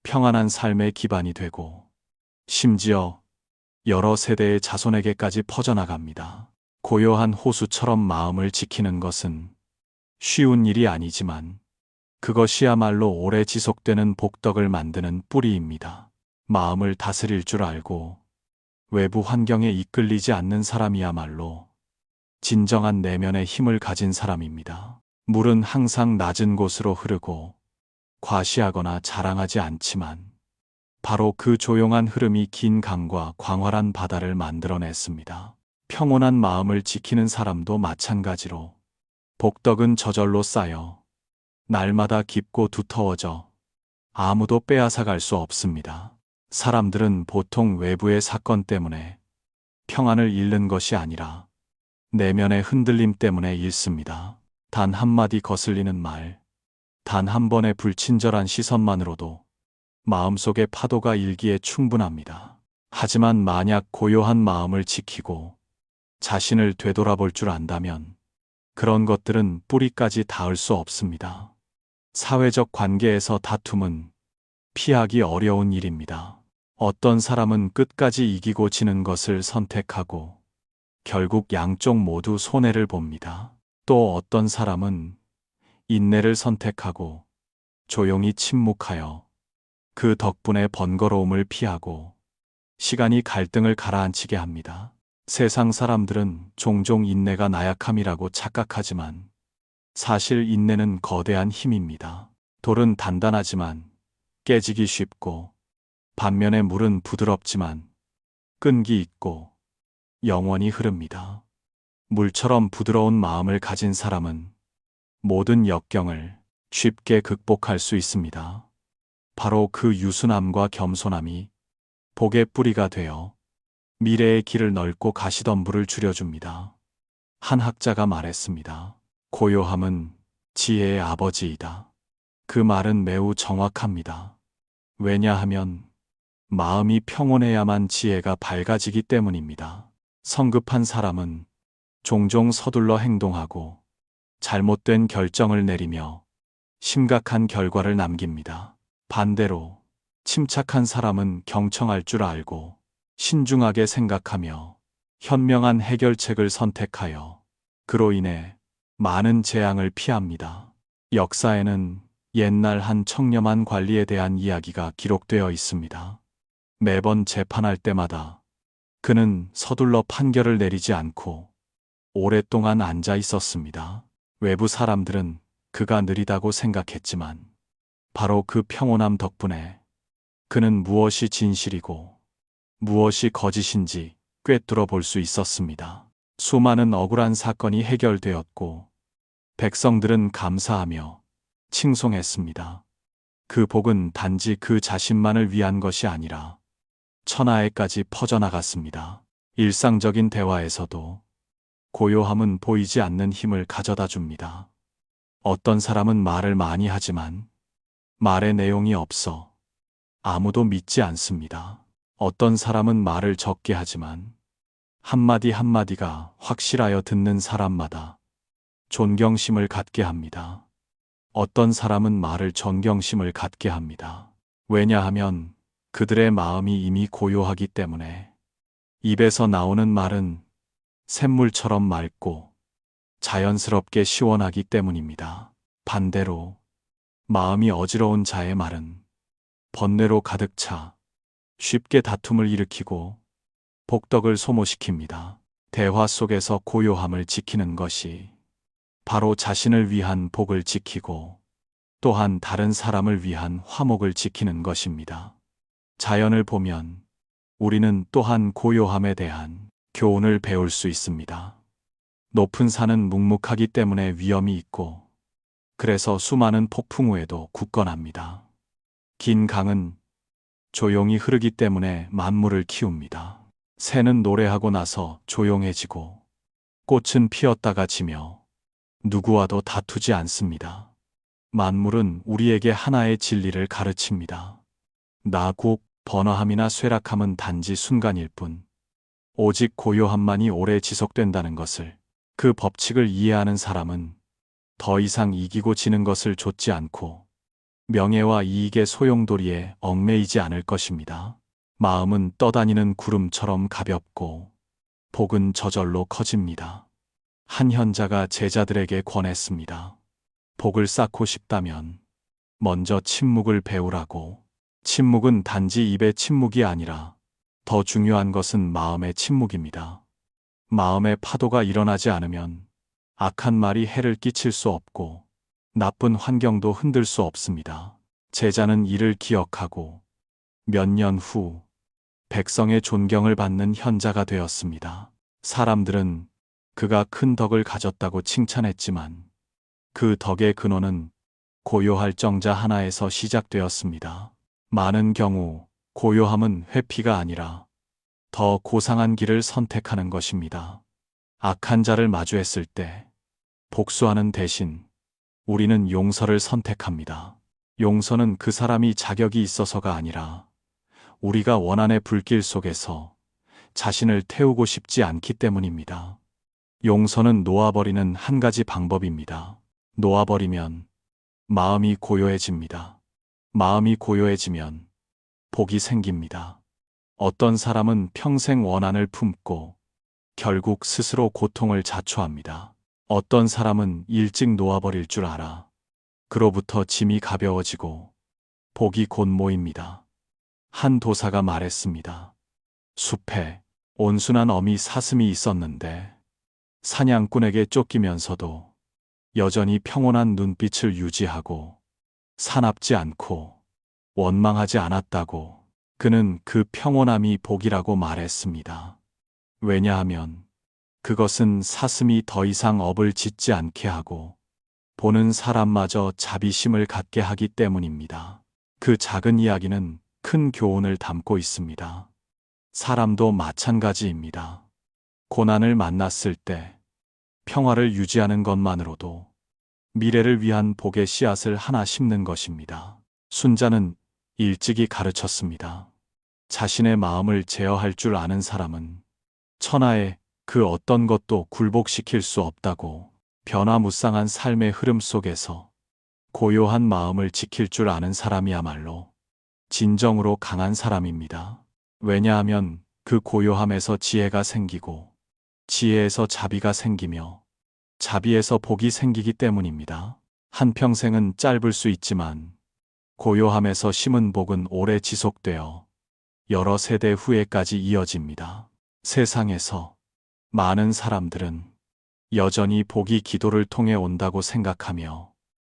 평안한 삶의 기반이 되고 심지어 여러 세대의 자손에게까지 퍼져나갑니다. 고요한 호수처럼 마음을 지키는 것은 쉬운 일이 아니지만 그것이야말로 오래 지속되는 복덕을 만드는 뿌리입니다. 마음을 다스릴 줄 알고 외부 환경에 이끌리지 않는 사람이야말로 진정한 내면의 힘을 가진 사람입니다. 물은 항상 낮은 곳으로 흐르고 과시하거나 자랑하지 않지만 바로 그 조용한 흐름이 긴 강과 광활한 바다를 만들어냈습니다. 평온한 마음을 지키는 사람도 마찬가지로 복덕은 저절로 쌓여 날마다 깊고 두터워져 아무도 빼앗아갈 수 없습니다. 사람들은 보통 외부의 사건 때문에 평안을 잃는 것이 아니라 내면의 흔들림 때문에 잃습니다. 단 한마디 거슬리는 말, 단 한 번의 불친절한 시선만으로도 마음속의 파도가 일기에 충분합니다. 하지만 만약 고요한 마음을 지키고 자신을 되돌아볼 줄 안다면 그런 것들은 뿌리까지 닿을 수 없습니다. 사회적 관계에서 다툼은 피하기 어려운 일입니다. 어떤 사람은 끝까지 이기고 지는 것을 선택하고 결국 양쪽 모두 손해를 봅니다. 또 어떤 사람은 인내를 선택하고 조용히 침묵하여 그 덕분에 번거로움을 피하고 시간이 갈등을 가라앉히게 합니다. 세상 사람들은 종종 인내가 나약함이라고 착각하지만 사실 인내는 거대한 힘입니다. 돌은 단단하지만 깨지기 쉽고 반면에 물은 부드럽지만 끈기 있고 영원히 흐릅니다. 물처럼 부드러운 마음을 가진 사람은 모든 역경을 쉽게 극복할 수 있습니다. 바로 그 유순함과 겸손함이 복의 뿌리가 되어 미래의 길을 넓고 가시덤불을 줄여줍니다. 한 학자가 말했습니다. 고요함은 지혜의 아버지이다. 그 말은 매우 정확합니다. 왜냐하면 마음이 평온해야만 지혜가 밝아지기 때문입니다. 성급한 사람은 종종 서둘러 행동하고 잘못된 결정을 내리며 심각한 결과를 남깁니다. 반대로 침착한 사람은 경청할 줄 알고 신중하게 생각하며 현명한 해결책을 선택하여 그로 인해 많은 재앙을 피합니다. 역사에는 옛날 한 청렴한 관리에 대한 이야기가 기록되어 있습니다. 매번 재판할 때마다 그는 서둘러 판결을 내리지 않고 오랫동안 앉아 있었습니다. 외부 사람들은 그가 느리다고 생각했지만 바로 그 평온함 덕분에 그는 무엇이 진실이고 무엇이 거짓인지 꿰뚫어 볼 수 있었습니다. 수많은 억울한 사건이 해결되었고 백성들은 감사하며 칭송했습니다. 그 복은 단지 그 자신만을 위한 것이 아니라 천하에까지 퍼져나갔습니다. 일상적인 대화에서도 고요함은 보이지 않는 힘을 가져다 줍니다. 어떤 사람은 말을 많이 하지만 말의 내용이 없어 아무도 믿지 않습니다. 어떤 사람은 말을 적게 하지만 한마디 한마디가 확실하여 듣는 사람마다 존경심을 갖게 합니다. 어떤 사람은 말을 존경심을 갖게 합니다. 왜냐하면 그들의 마음이 이미 고요하기 때문에 입에서 나오는 말은 샘물처럼 맑고 자연스럽게 시원하기 때문입니다. 반대로 마음이 어지러운 자의 말은 번뇌로 가득 차 쉽게 다툼을 일으키고 복덕을 소모시킵니다. 대화 속에서 고요함을 지키는 것이 바로 자신을 위한 복을 지키고 또한 다른 사람을 위한 화목을 지키는 것입니다. 자연을 보면 우리는 또한 고요함에 대한 교훈을 배울 수 있습니다. 높은 산은 묵묵하기 때문에 위험이 있고 그래서 수많은 폭풍 후에도 굳건합니다. 긴 강은 조용히 흐르기 때문에 만물을 키웁니다. 새는 노래하고 나서 조용해지고 꽃은 피었다가 지며 누구와도 다투지 않습니다. 만물은 우리에게 하나의 진리를 가르칩니다. 나국, 번화함이나 쇠락함은 단지 순간일 뿐 오직 고요함만이 오래 지속된다는 것을, 그 법칙을 이해하는 사람은 더 이상 이기고 지는 것을 좇지 않고 명예와 이익의 소용돌이에 얽매이지 않을 것입니다. 마음은 떠다니는 구름처럼 가볍고 복은 저절로 커집니다. 한 현자가 제자들에게 권했습니다. 복을 쌓고 싶다면 먼저 침묵을 배우라고. 침묵은 단지 입의 침묵이 아니라 더 중요한 것은 마음의 침묵입니다. 마음의 파도가 일어나지 않으면 악한 말이 해를 끼칠 수 없고 나쁜 환경도 흔들 수 없습니다. 제자는 이를 기억하고 몇 년 후 백성의 존경을 받는 현자가 되었습니다. 사람들은 그가 큰 덕을 가졌다고 칭찬했지만 그 덕의 근원은 고요할 정자 하나에서 시작되었습니다. 많은 경우 고요함은 회피가 아니라 더 고상한 길을 선택하는 것입니다. 악한 자를 마주했을 때 복수하는 대신 우리는 용서를 선택합니다. 용서는 그 사람이 자격이 있어서가 아니라 우리가 원한의 불길 속에서 자신을 태우고 싶지 않기 때문입니다. 용서는 놓아버리는 한 가지 방법입니다. 놓아버리면 마음이 고요해집니다. 마음이 고요해지면 복이 생깁니다. 어떤 사람은 평생 원한을 품고 결국 스스로 고통을 자초합니다. 어떤 사람은 일찍 놓아버릴 줄 알아 그로부터 짐이 가벼워지고 복이 곧 모입니다. 한 도사가 말했습니다. 숲에 온순한 어미 사슴이 있었는데 사냥꾼에게 쫓기면서도 여전히 평온한 눈빛을 유지하고 사납지 않고 원망하지 않았다고. 그는 그 평온함이 복이라고 말했습니다. 왜냐하면 그것은 사슴이 더 이상 업을 짓지 않게 하고 보는 사람마저 자비심을 갖게 하기 때문입니다. 그 작은 이야기는 큰 교훈을 담고 있습니다. 사람도 마찬가지입니다. 고난을 만났을 때 평화를 유지하는 것만으로도 미래를 위한 복의 씨앗을 하나 심는 것입니다. 순자는 일찍이 가르쳤습니다. 자신의 마음을 제어할 줄 아는 사람은 천하의 그 어떤 것도 굴복시킬 수 없다고. 변화무쌍한 삶의 흐름 속에서 고요한 마음을 지킬 줄 아는 사람이야말로 진정으로 강한 사람입니다. 왜냐하면 그 고요함에서 지혜가 생기고 지혜에서 자비가 생기며 자비에서 복이 생기기 때문입니다. 한평생은 짧을 수 있지만 고요함에서 심은 복은 오래 지속되어 여러 세대 후에까지 이어집니다. 세상에서 많은 사람들은 여전히 복이 기도를 통해 온다고 생각하며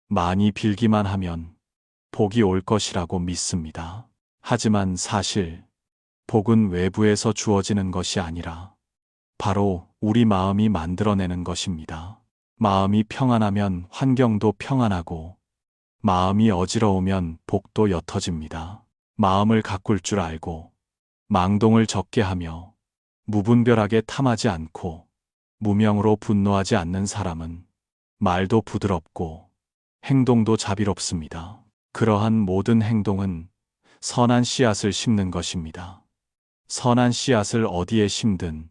많이 빌기만 하면 복이 올 것이라고 믿습니다. 하지만 사실 복은 외부에서 주어지는 것이 아니라 바로 우리 마음이 만들어내는 것입니다. 마음이 평안하면 환경도 평안하고 마음이 어지러우면 복도 옅어집니다. 마음을 가꿀 줄 알고 망동을 적게 하며 무분별하게 탐하지 않고 무명으로 분노하지 않는 사람은 말도 부드럽고 행동도 자비롭습니다. 그러한 모든 행동은 선한 씨앗을 심는 것입니다. 선한 씨앗을 어디에 심든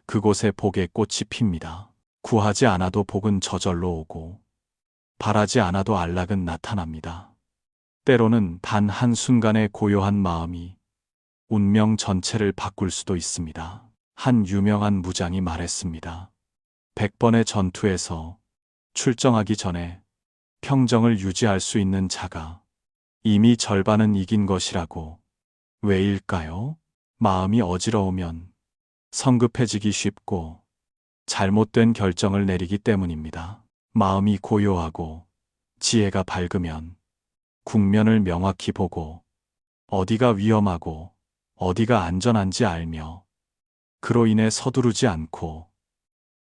그곳에 복의 꽃이 핍니다. 구하지 않아도 복은 저절로 오고 바라지 않아도 안락은 나타납니다. 때로는 단 한순간의 고요한 마음이 운명 전체를 바꿀 수도 있습니다. 한 유명한 무장이 말했습니다. 100번의 전투에서 출정하기 전에 평정을 유지할 수 있는 자가 이미 절반은 이긴 것이라고. 왜일까요? 마음이 어지러우면 성급해지기 쉽고 잘못된 결정을 내리기 때문입니다. 마음이 고요하고 지혜가 밝으면 국면을 명확히 보고 어디가 위험하고 어디가 안전한지 알며 그로 인해 서두르지 않고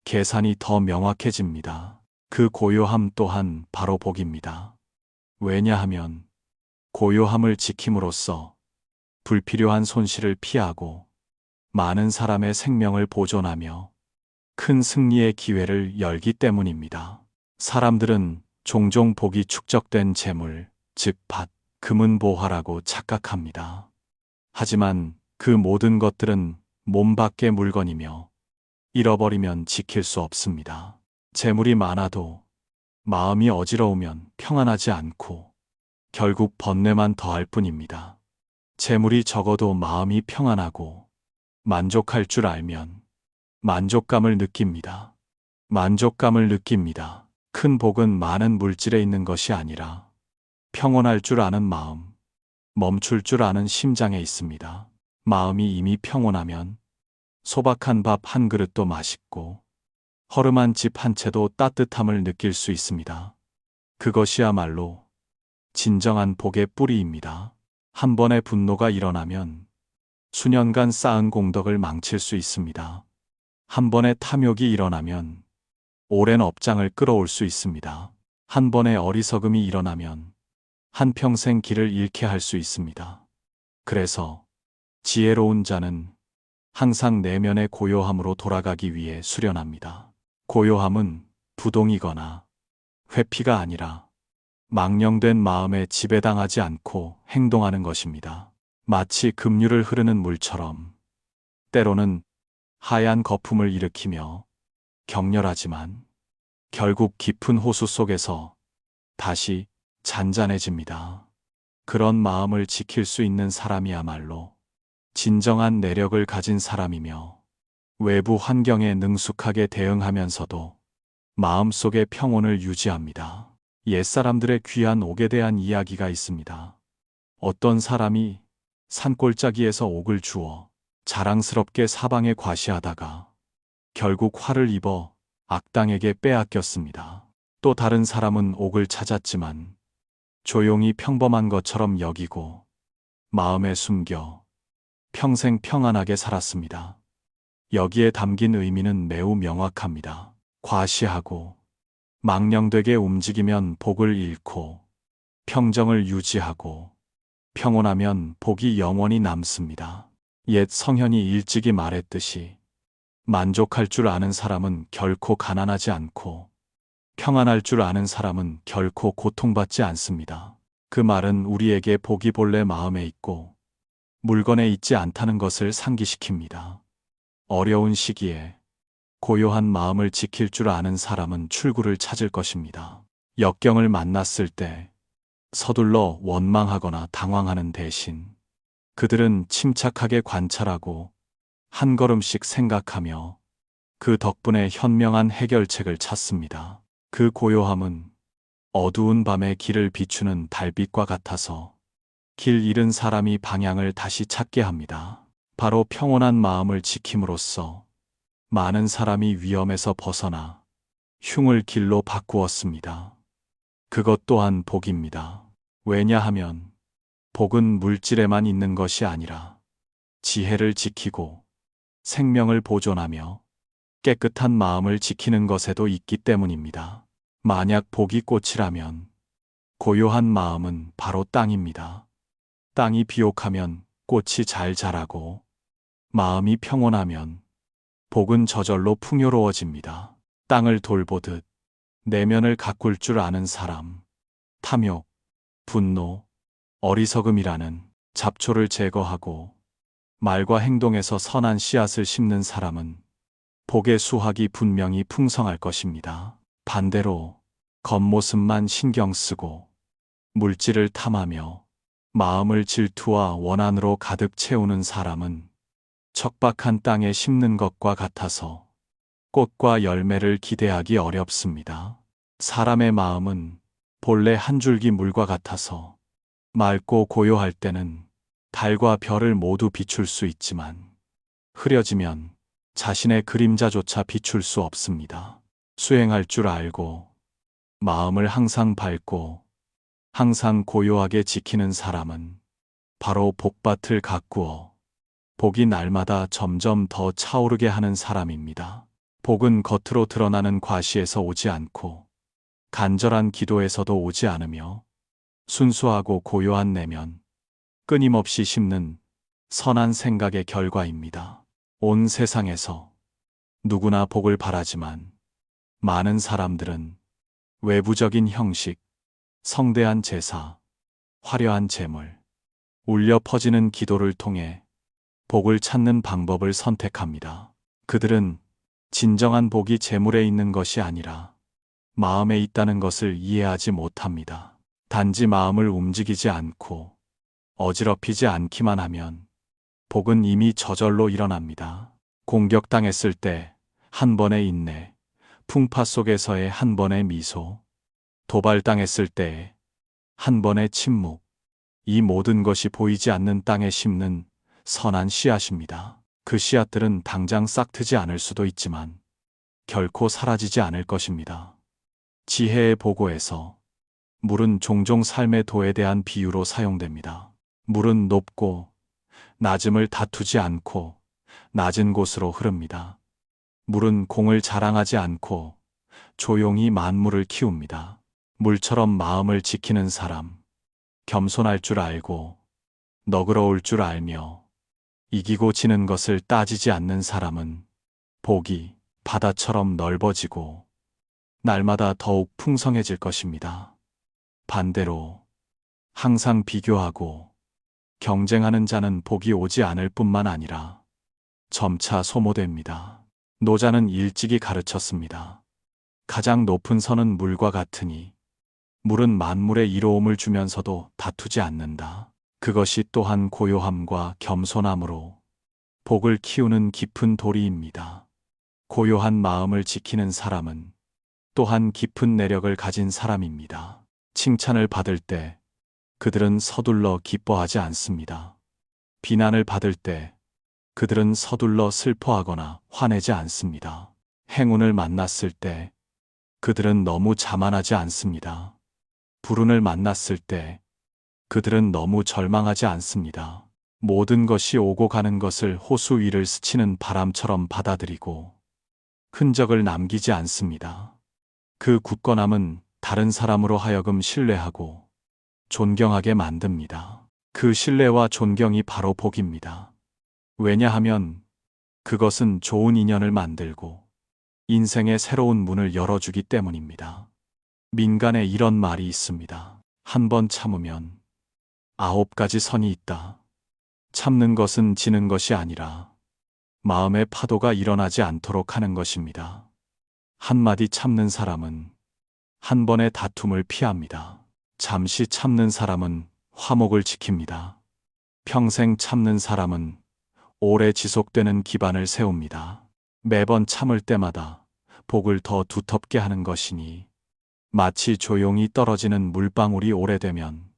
계산이 더 명확해집니다. 그 고요함 또한 바로 복입니다. 왜냐하면 고요함을 지킴으로써 불필요한 손실을 피하고 많은 사람의 생명을 보존하며 큰 승리의 기회를 열기 때문입니다. 사람들은 종종 복이 축적된 재물, 즉 밭, 금은 보화라고 착각합니다. 하지만 그 모든 것들은 몸 밖의 물건이며 잃어버리면 지킬 수 없습니다. 재물이 많아도 마음이 어지러우면 평안하지 않고 결국 번뇌만 더할 뿐입니다. 재물이 적어도 마음이 평안하고 만족할 줄 알면 만족감을 느낍니다. 만족감을 느낍니다. 큰 복은 많은 물질에 있는 것이 아니라 평온할 줄 아는 마음, 멈출 줄 아는 심장에 있습니다. 마음이 이미 평온하면 소박한 밥 한 그릇도 맛있고 허름한 집 한 채도 따뜻함을 느낄 수 있습니다. 그것이야말로 진정한 복의 뿌리입니다. 한 번의 분노가 일어나면 수년간 쌓은 공덕을 망칠 수 있습니다. 한 번의 탐욕이 일어나면 오랜 업장을 끌어올 수 있습니다. 한 번의 어리석음이 일어나면 한평생 길을 잃게 할 수 있습니다. 그래서 지혜로운 자는 항상 내면의 고요함으로 돌아가기 위해 수련합니다. 고요함은 부동이거나 회피가 아니라 망령된 마음에 지배당하지 않고 행동하는 것입니다. 마치 급류를 흐르는 물처럼 때로는 하얀 거품을 일으키며 격렬하지만 결국 깊은 호수 속에서 다시 잔잔해집니다. 그런 마음을 지킬 수 있는 사람이야말로 진정한 내력을 가진 사람이며 외부 환경에 능숙하게 대응하면서도 마음속의 평온을 유지합니다. 옛사람들의 귀한 옥에 대한 이야기가 있습니다. 어떤 사람이 산골짜기에서 옥을 주워 자랑스럽게 사방에 과시하다가 결국 화를 입어 악당에게 빼앗겼습니다. 또 다른 사람은 옥을 찾았지만 조용히 평범한 것처럼 여기고 마음에 숨겨 평생 평안하게 살았습니다. 여기에 담긴 의미는 매우 명확합니다. 과시하고 망령되게 움직이면 복을 잃고 평정을 유지하고 평온하면 복이 영원히 남습니다. 옛 성현이 일찍이 말했듯이 만족할 줄 아는 사람은 결코 가난하지 않고 평안할 줄 아는 사람은 결코 고통받지 않습니다. 그 말은 우리에게 복이 본래 마음에 있고 물건에 있지 않다는 것을 상기시킵니다. 어려운 시기에 고요한 마음을 지킬 줄 아는 사람은 출구를 찾을 것입니다. 역경을 만났을 때 서둘러 원망하거나 당황하는 대신 그들은 침착하게 관찰하고 한 걸음씩 생각하며 그 덕분에 현명한 해결책을 찾습니다. 그 고요함은 어두운 밤에 길을 비추는 달빛과 같아서 길 잃은 사람이 방향을 다시 찾게 합니다. 바로 평온한 마음을 지킴으로써 많은 사람이 위험에서 벗어나 흉을 길로 바꾸었습니다. 그것 또한 복입니다. 왜냐하면 복은 물질에만 있는 것이 아니라 지혜를 지키고 생명을 보존하며 깨끗한 마음을 지키는 것에도 있기 때문입니다. 만약 복이 꽃이라면 고요한 마음은 바로 땅입니다. 땅이 비옥하면 꽃이 잘 자라고 마음이 평온하면 복은 저절로 풍요로워집니다. 땅을 돌보듯 내면을 가꿀 줄 아는 사람, 탐욕, 분노, 어리석음이라는 잡초를 제거하고 말과 행동에서 선한 씨앗을 심는 사람은 복의 수확이 분명히 풍성할 것입니다. 반대로 겉모습만 신경 쓰고 물질을 탐하며 마음을 질투와 원한으로 가득 채우는 사람은 척박한 땅에 심는 것과 같아서 꽃과 열매를 기대하기 어렵습니다. 사람의 마음은 본래 한 줄기 물과 같아서 맑고 고요할 때는 달과 별을 모두 비출 수 있지만 흐려지면 자신의 그림자조차 비출 수 없습니다. 수행할 줄 알고 마음을 항상 밝고 항상 고요하게 지키는 사람은 바로 복밭을 가꾸어 복이 날마다 점점 더 차오르게 하는 사람입니다. 복은 겉으로 드러나는 과시에서 오지 않고 간절한 기도에서도 오지 않으며 순수하고 고요한 내면, 끊임없이 심는 선한 생각의 결과입니다. 온 세상에서 누구나 복을 바라지만 많은 사람들은 외부적인 형식, 성대한 제사, 화려한 재물, 울려 퍼지는 기도를 통해 복을 찾는 방법을 선택합니다. 그들은 진정한 복이 재물에 있는 것이 아니라 마음에 있다는 것을 이해하지 못합니다. 단지 마음을 움직이지 않고 어지럽히지 않기만 하면 복은 이미 저절로 일어납니다. 공격당했을 때 한 번의 인내, 풍파 속에서의 한 번의 미소, 도발당했을 때 한 번의 침묵, 이 모든 것이 보이지 않는 땅에 심는 선한 씨앗입니다. 그 씨앗들은 당장 싹트지 않을 수도 있지만 결코 사라지지 않을 것입니다. 지혜의 보고에서 물은 종종 삶의 도에 대한 비유로 사용됩니다. 물은 높고 낮음을 다투지 않고 낮은 곳으로 흐릅니다. 물은 공을 자랑하지 않고 조용히 만물을 키웁니다. 물처럼 마음을 지키는 사람, 겸손할 줄 알고 너그러울 줄 알며 이기고 지는 것을 따지지 않는 사람은 복이 바다처럼 넓어지고 날마다 더욱 풍성해질 것입니다. 반대로 항상 비교하고 경쟁하는 자는 복이 오지 않을 뿐만 아니라 점차 소모됩니다. 노자는 일찍이 가르쳤습니다. 가장 높은 선은 물과 같으니 물은 만물에 이로움을 주면서도 다투지 않는다. 그것이 또한 고요함과 겸손함으로 복을 키우는 깊은 도리입니다. 고요한 마음을 지키는 사람은 또한 깊은 내력을 가진 사람입니다. 칭찬을 받을 때 그들은 서둘러 기뻐하지 않습니다. 비난을 받을 때 그들은 서둘러 슬퍼하거나 화내지 않습니다. 행운을 만났을 때 그들은 너무 자만하지 않습니다. 불운을 만났을 때 그들은 너무 절망하지 않습니다. 모든 것이 오고 가는 것을 호수 위를 스치는 바람처럼 받아들이고 흔적을 남기지 않습니다. 그 굳건함은 다른 사람으로 하여금 신뢰하고 존경하게 만듭니다. 그 신뢰와 존경이 바로 복입니다. 왜냐하면 그것은 좋은 인연을 만들고 인생의 새로운 문을 열어주기 때문입니다. 민간에 이런 말이 있습니다. 한 번 참으면 9가지 선이 있다. 참는 것은 지는 것이 아니라 마음의 파도가 일어나지 않도록 하는 것입니다. 한마디 참는 사람은 한 번의 다툼을 피합니다. 잠시 참는 사람은 화목을 지킵니다. 평생 참는 사람은 오래 지속되는 기반을 세웁니다. 매번 참을 때마다 복을 더 두텁게 하는 것이니 마치 조용히 떨어지는 물방울이 오래되면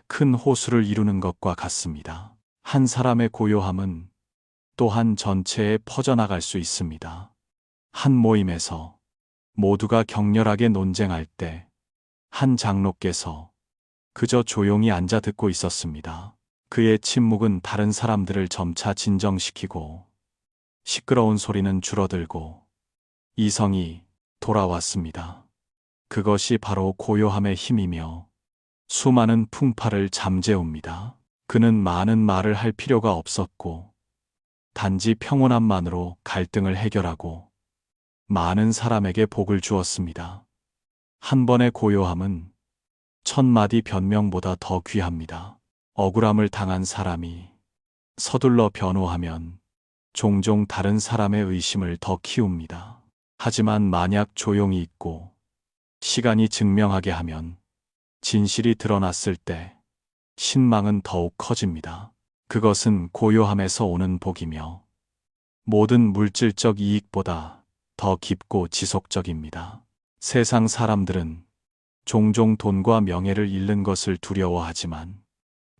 큰 호수를 이루는 것과 같습니다. 한 사람의 고요함은 또한 전체에 퍼져나갈 수 있습니다. 한 모임에서 모두가 격렬하게 논쟁할 때 한 장로께서 그저 조용히 앉아 듣고 있었습니다. 그의 침묵은 다른 사람들을 점차 진정시키고 시끄러운 소리는 줄어들고 이성이 돌아왔습니다. 그것이 바로 고요함의 힘이며 수많은 풍파를 잠재웁니다. 그는 많은 말을 할 필요가 없었고 단지 평온함만으로 갈등을 해결하고 많은 사람에게 복을 주었습니다. 한 번의 고요함은 1000마디 변명보다 더 귀합니다. 억울함을 당한 사람이 서둘러 변호하면 종종 다른 사람의 의심을 더 키웁니다. 하지만 만약 조용히 있고 시간이 증명하게 하면 진실이 드러났을 때 신망은 더욱 커집니다. 그것은 고요함에서 오는 복이며 모든 물질적 이익보다 더 깊고 지속적입니다. 세상 사람들은 종종 돈과 명예를 잃는 것을 두려워하지만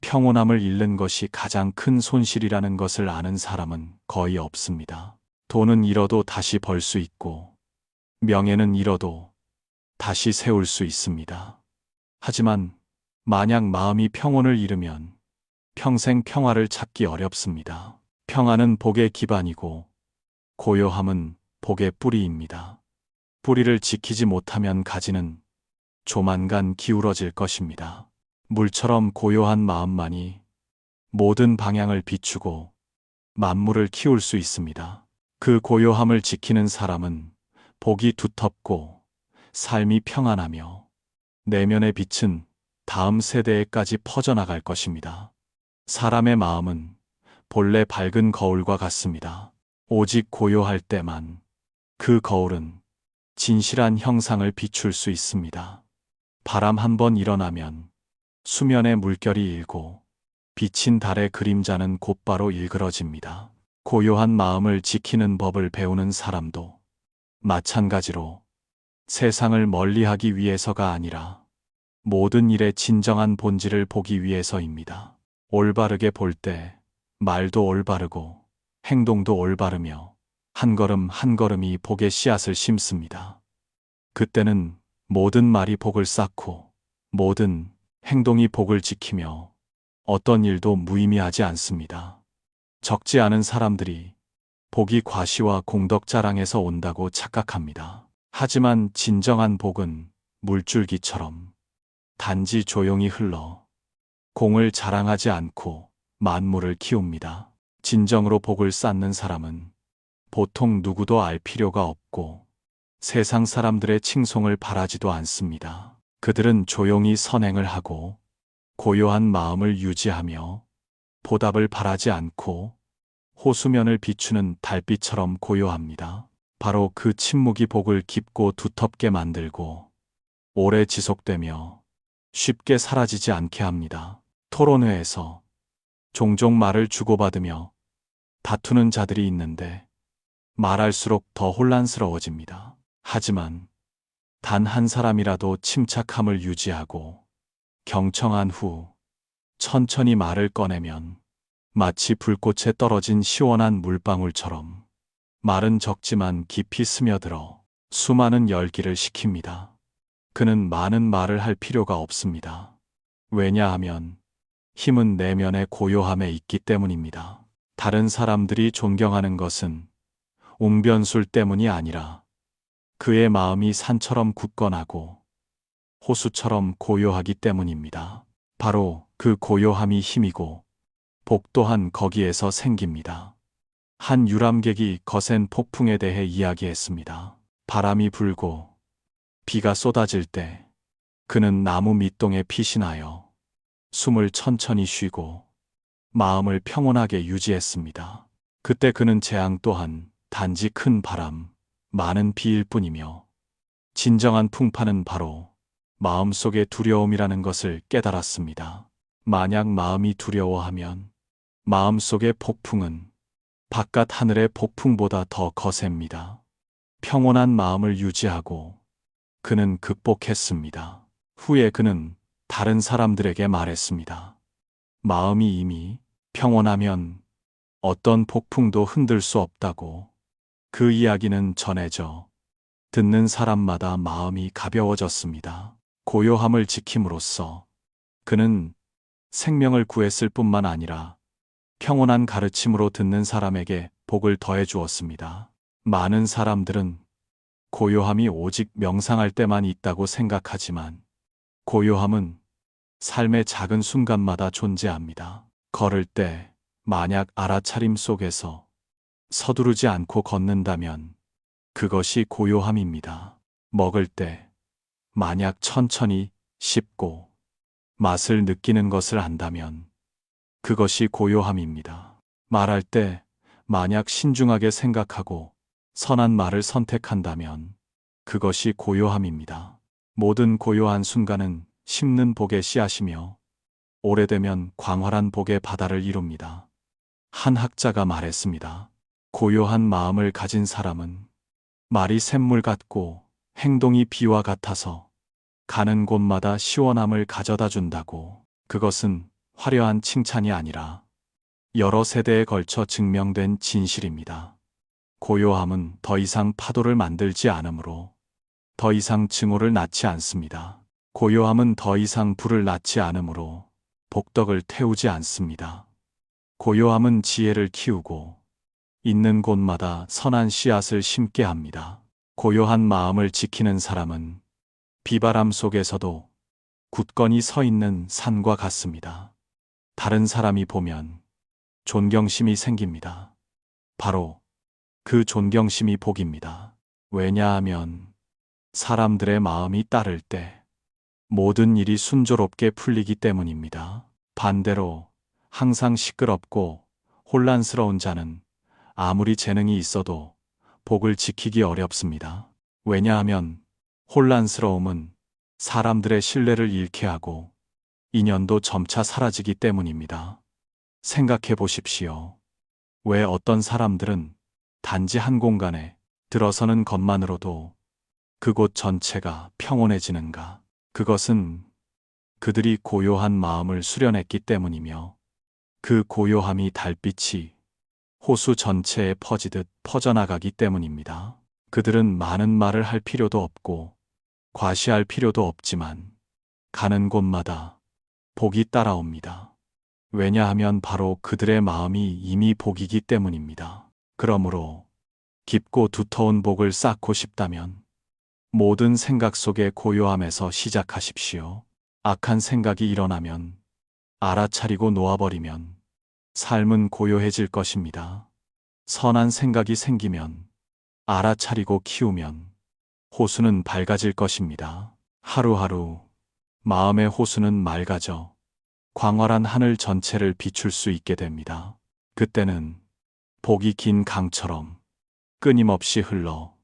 평온함을 잃는 것이 가장 큰 손실이라는 것을 아는 사람은 거의 없습니다. 돈은 잃어도 다시 벌 수 있고 명예는 잃어도 다시 세울 수 있습니다. 하지만 만약 마음이 평온을 잃으면 평생 평화를 찾기 어렵습니다. 평화는 복의 기반이고 고요함은 복의 뿌리입니다. 뿌리를 지키지 못하면 가지는 조만간 기울어질 것입니다. 물처럼 고요한 마음만이 모든 방향을 비추고 만물을 키울 수 있습니다. 그 고요함을 지키는 사람은 복이 두텁고 삶이 평안하며 내면의 빛은 다음 세대에까지 퍼져나갈 것입니다. 사람의 마음은 본래 밝은 거울과 같습니다. 오직 고요할 때만 그 거울은 진실한 형상을 비출 수 있습니다. 바람 한 번 일어나면 수면의 물결이 일고 비친 달의 그림자는 곧바로 일그러집니다. 고요한 마음을 지키는 법을 배우는 사람도 마찬가지로 세상을 멀리하기 위해서가 아니라 모든 일의 진정한 본질을 보기 위해서입니다. 올바르게 볼 때 말도 올바르고 행동도 올바르며 한 걸음 한 걸음이 복의 씨앗을 심습니다. 그때는 모든 말이 복을 쌓고 모든 행동이 복을 지키며 어떤 일도 무의미하지 않습니다. 적지 않은 사람들이 복이 과시와 공덕 자랑에서 온다고 착각합니다. 하지만 진정한 복은 물줄기처럼 단지 조용히 흘러 공을 자랑하지 않고 만물을 키웁니다. 진정으로 복을 쌓는 사람은 보통 누구도 알 필요가 없고 세상 사람들의 칭송을 바라지도 않습니다. 그들은 조용히 선행을 하고 고요한 마음을 유지하며 보답을 바라지 않고 호수면을 비추는 달빛처럼 고요합니다. 바로 그 침묵이 복을 깊고 두텁게 만들고 오래 지속되며 쉽게 사라지지 않게 합니다. 토론회에서 종종 말을 주고받으며 다투는 자들이 있는데 말할수록 더 혼란스러워집니다. 하지만 단 한 사람이라도 침착함을 유지하고 경청한 후 천천히 말을 꺼내면 마치 불꽃에 떨어진 시원한 물방울처럼 말은 적지만 깊이 스며들어 수많은 열기를 식힙니다. 그는 많은 말을 할 필요가 없습니다. 왜냐하면 힘은 내면의 고요함에 있기 때문입니다. 다른 사람들이 존경하는 것은 웅변술 때문이 아니라 그의 마음이 산처럼 굳건하고 호수처럼 고요하기 때문입니다. 바로 그 고요함이 힘이고 복 또한 거기에서 생깁니다. 한 유람객이 거센 폭풍에 대해 이야기했습니다. 바람이 불고 비가 쏟아질 때 그는 나무 밑동에 피신하여 숨을 천천히 쉬고 마음을 평온하게 유지했습니다. 그때 그는 재앙 또한 단지 큰 바람, 많은 비일 뿐이며 진정한 풍파는 바로 마음속의 두려움이라는 것을 깨달았습니다. 만약 마음이 두려워하면 마음속의 폭풍은 바깥 하늘의 폭풍보다 더 거셉니다. 평온한 마음을 유지하고 그는 극복했습니다. 후에 그는 다른 사람들에게 말했습니다. 마음이 이미 평온하면 어떤 폭풍도 흔들 수 없다고. 그 이야기는 전해져 듣는 사람마다 마음이 가벼워졌습니다. 고요함을 지킴으로써 그는 생명을 구했을 뿐만 아니라 평온한 가르침으로 듣는 사람에게 복을 더해 주었습니다. 많은 사람들은 고요함이 오직 명상할 때만 있다고 생각하지만 고요함은 삶의 작은 순간마다 존재합니다. 걸을 때 만약 알아차림 속에서 서두르지 않고 걷는다면 그것이 고요함입니다. 먹을 때 만약 천천히 씹고 맛을 느끼는 것을 안다면 그것이 고요함입니다. 말할 때 만약 신중하게 생각하고 선한 말을 선택한다면 그것이 고요함입니다. 모든 고요한 순간은 심는 복의 씨앗이며 오래되면 광활한 복의 바다를 이룹니다. 한 학자가 말했습니다. 고요한 마음을 가진 사람은 말이 샘물 같고 행동이 비와 같아서 가는 곳마다 시원함을 가져다 준다고. 그것은 화려한 칭찬이 아니라 여러 세대에 걸쳐 증명된 진실입니다. 고요함은 더 이상 파도를 만들지 않으므로 더 이상 증오를 낳지 않습니다. 고요함은 더 이상 불을 낳지 않으므로 복덕을 태우지 않습니다. 고요함은 지혜를 키우고 있는 곳마다 선한 씨앗을 심게 합니다. 고요한 마음을 지키는 사람은 비바람 속에서도 굳건히 서 있는 산과 같습니다. 다른 사람이 보면 존경심이 생깁니다. 바로 그 존경심이 복입니다. 왜냐하면 사람들의 마음이 따를 때 모든 일이 순조롭게 풀리기 때문입니다. 반대로 항상 시끄럽고 혼란스러운 자는 아무리 재능이 있어도 복을 지키기 어렵습니다. 왜냐하면 혼란스러움은 사람들의 신뢰를 잃게 하고 인연도 점차 사라지기 때문입니다. 생각해 보십시오. 왜 어떤 사람들은 단지 한 공간에 들어서는 것만으로도 그곳 전체가 평온해지는가? 그것은 그들이 고요한 마음을 수련했기 때문이며 그 고요함이 달빛이 호수 전체에 퍼지듯 퍼져나가기 때문입니다. 그들은 많은 말을 할 필요도 없고 과시할 필요도 없지만 가는 곳마다 복이 따라옵니다. 왜냐하면 바로 그들의 마음이 이미 복이기 때문입니다. 그러므로 깊고 두터운 복을 쌓고 싶다면 모든 생각 속의 고요함에서 시작하십시오. 악한 생각이 일어나면 알아차리고 놓아버리면 삶은 고요해질 것입니다. 선한 생각이 생기면 알아차리고 키우면 호수는 밝아질 것입니다. 하루하루 마음의 호수는 맑아져 광활한 하늘 전체를 비출 수 있게 됩니다. 그때는 복이 긴 강처럼 끊임없이 흘러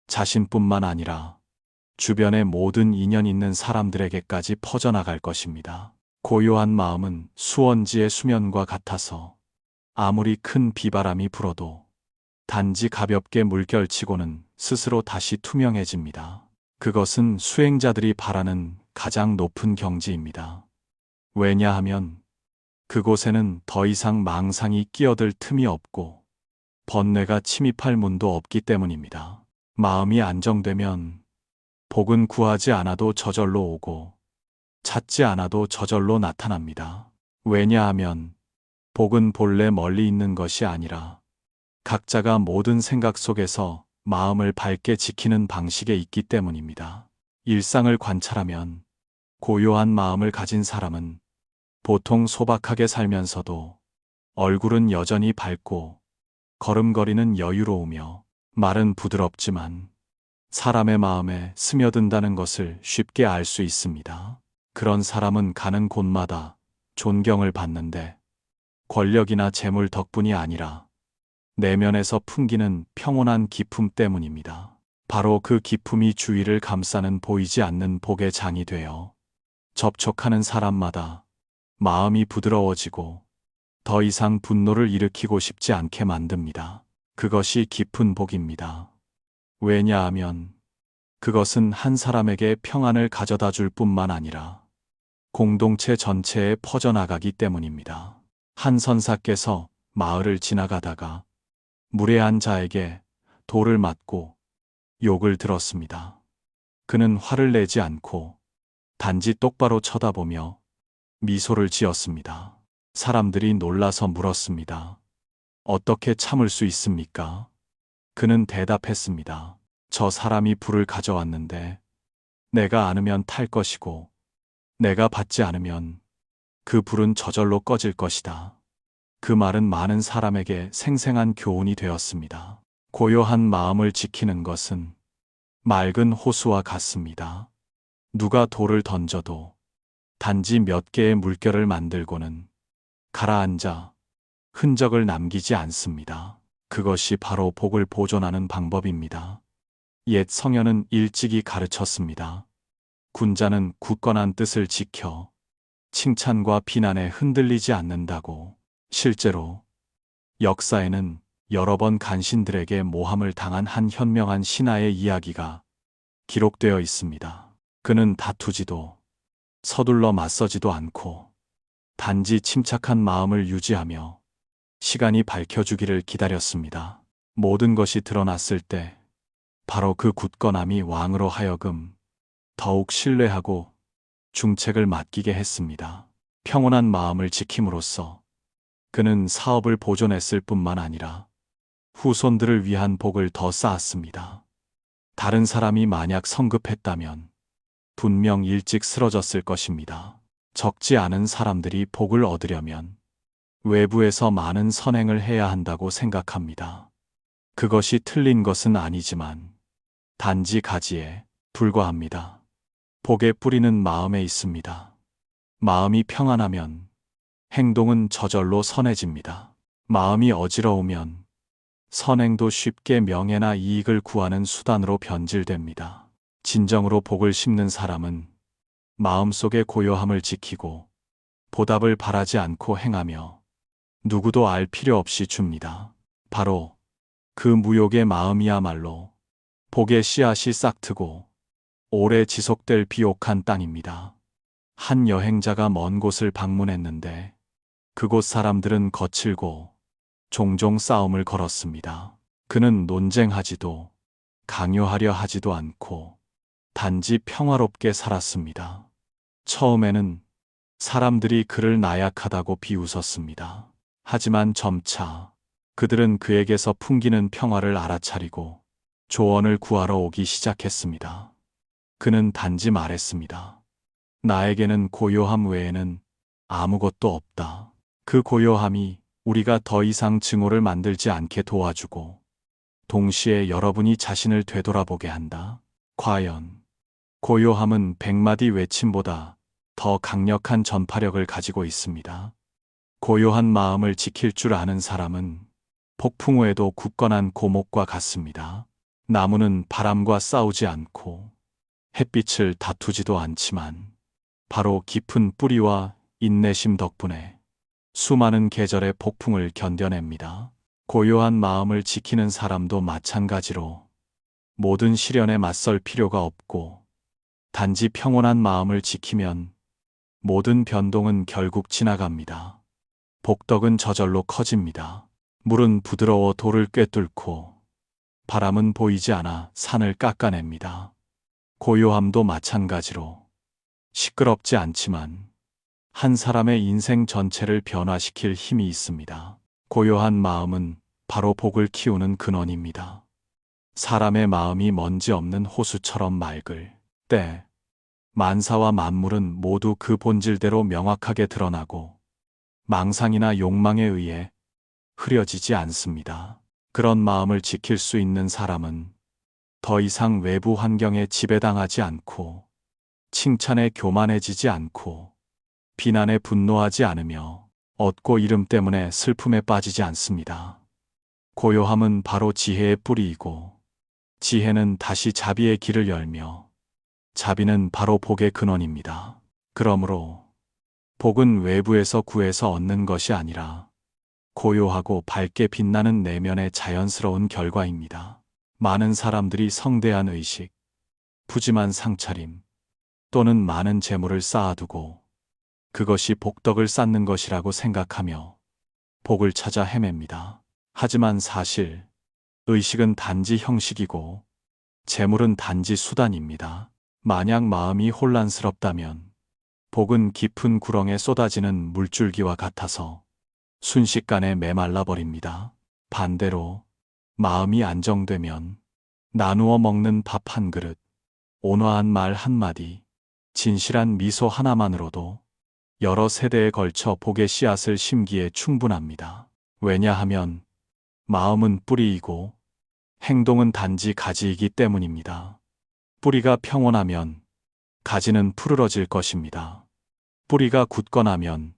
자신뿐만 아니라 주변의 모든 인연 있는 사람들에게까지 퍼져나갈 것입니다. 고요한 마음은 수원지의 수면과 같아서 아무리 큰 비바람이 불어도 단지 가볍게 물결치고는 스스로 다시 투명해집니다. 그것은 수행자들이 바라는 가장 높은 경지입니다. 왜냐하면 그곳에는 더 이상 망상이 끼어들 틈이 없고 번뇌가 침입할 문도 없기 때문입니다. 마음이 안정되면 복은 구하지 않아도 저절로 오고 찾지 않아도 저절로 나타납니다. 왜냐하면 복은 본래 멀리 있는 것이 아니라 각자가 모든 생각 속에서 마음을 밝게 지키는 방식에 있기 때문입니다. 일상을 관찰하면 고요한 마음을 가진 사람은 보통 소박하게 살면서도 얼굴은 여전히 밝고 걸음걸이는 여유로우며 말은 부드럽지만 사람의 마음에 스며든다는 것을 쉽게 알 수 있습니다. 그런 사람은 가는 곳마다 존경을 받는데 권력이나 재물 덕분이 아니라 내면에서 풍기는 평온한 기품 때문입니다. 바로 그 기품이 주위를 감싸는 보이지 않는 복의 장이 되어 접촉하는 사람마다 마음이 부드러워지고 더 이상 분노를 일으키고 싶지 않게 만듭니다. 그것이 깊은 복입니다. 왜냐하면 그것은 한 사람에게 평안을 가져다 줄 뿐만 아니라 공동체 전체에 퍼져나가기 때문입니다. 한 선사께서 마을을 지나가다가 무례한 자에게 돌을 맞고 욕을 들었습니다. 그는 화를 내지 않고 단지 똑바로 쳐다보며 미소를 지었습니다. 사람들이 놀라서 물었습니다. 어떻게 참을 수 있습니까? 그는 대답했습니다. 저 사람이 불을 가져왔는데 내가 안으면 탈 것이고 내가 받지 않으면 그 불은 저절로 꺼질 것이다. 그 말은 많은 사람에게 생생한 교훈이 되었습니다. 고요한 마음을 지키는 것은 맑은 호수와 같습니다. 누가 돌을 던져도 단지 몇 개의 물결을 만들고는 가라앉아 흔적을 남기지 않습니다. 그것이 바로 복을 보존하는 방법입니다. 옛 성현은 일찍이 가르쳤습니다. 군자는 굳건한 뜻을 지켜 칭찬과 비난에 흔들리지 않는다고. 실제로 역사에는 여러 번 간신들에게 모함을 당한 한 현명한 신하의 이야기가 기록되어 있습니다. 그는 다투지도 서둘러 맞서지도 않고 단지 침착한 마음을 유지하며 시간이 밝혀주기를 기다렸습니다. 모든 것이 드러났을 때 바로 그 굳건함이 왕으로 하여금 더욱 신뢰하고 중책을 맡기게 했습니다. 평온한 마음을 지킴으로써 그는 사업을 보존했을 뿐만 아니라 후손들을 위한 복을 더 쌓았습니다. 다른 사람이 만약 성급했다면 분명 일찍 쓰러졌을 것입니다. 적지 않은 사람들이 복을 얻으려면 외부에서 많은 선행을 해야 한다고 생각합니다. 그것이 틀린 것은 아니지만 단지 가지에 불과합니다. 복의 뿌리는 마음에 있습니다. 마음이 평안하면 행동은 저절로 선해집니다. 마음이 어지러우면 선행도 쉽게 명예나 이익을 구하는 수단으로 변질됩니다. 진정으로 복을 심는 사람은 마음속의 고요함을 지키고 보답을 바라지 않고 행하며 누구도 알 필요 없이 줍니다. 바로 그 무욕의 마음이야말로 복의 씨앗이 싹트고 오래 지속될 비옥한 땅입니다. 한 여행자가 먼 곳을 방문했는데 그곳 사람들은 거칠고 종종 싸움을 걸었습니다. 그는 논쟁하지도 강요하려 하지도 않고 단지 평화롭게 살았습니다. 처음에는 사람들이 그를 나약하다고 비웃었습니다. 하지만 점차 그들은 그에게서 풍기는 평화를 알아차리고 조언을 구하러 오기 시작했습니다. 그는 단지 말했습니다. 나에게는 고요함 외에는 아무것도 없다. 그 고요함이 우리가 더 이상 증오를 만들지 않게 도와주고 동시에 여러분이 자신을 되돌아보게 한다. 과연 고요함은 100마디 외침보다 더 강력한 전파력을 가지고 있습니다. 고요한 마음을 지킬 줄 아는 사람은 폭풍 후에도 굳건한 고목과 같습니다. 나무는 바람과 싸우지 않고 햇빛을 다투지도 않지만 바로 깊은 뿌리와 인내심 덕분에 수많은 계절의 폭풍을 견뎌냅니다. 고요한 마음을 지키는 사람도 마찬가지로 모든 시련에 맞설 필요가 없고 단지 평온한 마음을 지키면 모든 변동은 결국 지나갑니다. 복덕은 저절로 커집니다. 물은 부드러워 돌을 꿰뚫고 바람은 보이지 않아 산을 깎아냅니다. 고요함도 마찬가지로 시끄럽지 않지만 한 사람의 인생 전체를 변화시킬 힘이 있습니다. 고요한 마음은 바로 복을 키우는 근원입니다. 사람의 마음이 먼지 없는 호수처럼 맑을 때 만사와 만물은 모두 그 본질대로 명확하게 드러나고 망상이나 욕망에 의해 흐려지지 않습니다. 그런 마음을 지킬 수 있는 사람은 더 이상 외부 환경에 지배당하지 않고 칭찬에 교만해지지 않고 비난에 분노하지 않으며 얻고 잃음 때문에 슬픔에 빠지지 않습니다. 고요함은 바로 지혜의 뿌리이고 지혜는 다시 자비의 길을 열며 자비는 바로 복의 근원입니다. 그러므로 복은 외부에서 구해서 얻는 것이 아니라 고요하고 밝게 빛나는 내면의 자연스러운 결과입니다. 많은 사람들이 성대한 의식, 푸짐한 상차림 또는 많은 재물을 쌓아두고 그것이 복덕을 쌓는 것이라고 생각하며 복을 찾아 헤맵니다. 하지만 사실 의식은 단지 형식이고 재물은 단지 수단입니다. 만약 마음이 혼란스럽다면 복은 깊은 구렁에 쏟아지는 물줄기와 같아서 순식간에 메말라 버립니다. 반대로 마음이 안정되면 나누어 먹는 밥 한 그릇, 온화한 말 한마디, 진실한 미소 하나만으로도 여러 세대에 걸쳐 복의 씨앗을 심기에 충분합니다. 왜냐하면 마음은 뿌리이고 행동은 단지 가지이기 때문입니다. 뿌리가 평온하면 가지는 푸르러질 것입니다. 뿌리가 굳건하면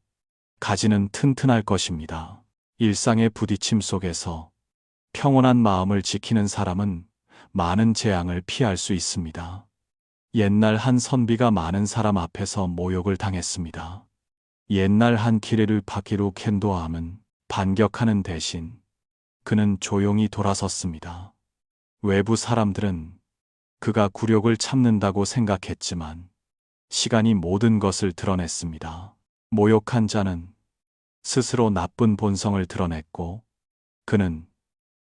가지는 튼튼할 것입니다. 일상의 부딪힘 속에서 평온한 마음을 지키는 사람은 많은 재앙을 피할 수 있습니다. 옛날 한 선비가 많은 사람 앞에서 모욕을 당했습니다. 옛날 한 키레르 파키루 켄도함은 반격하는 대신 그는 조용히 돌아섰습니다. 외부 사람들은 그가 굴욕을 참는다고 생각했지만 시간이 모든 것을 드러냈습니다. 모욕한 자는 스스로 나쁜 본성을 드러냈고 그는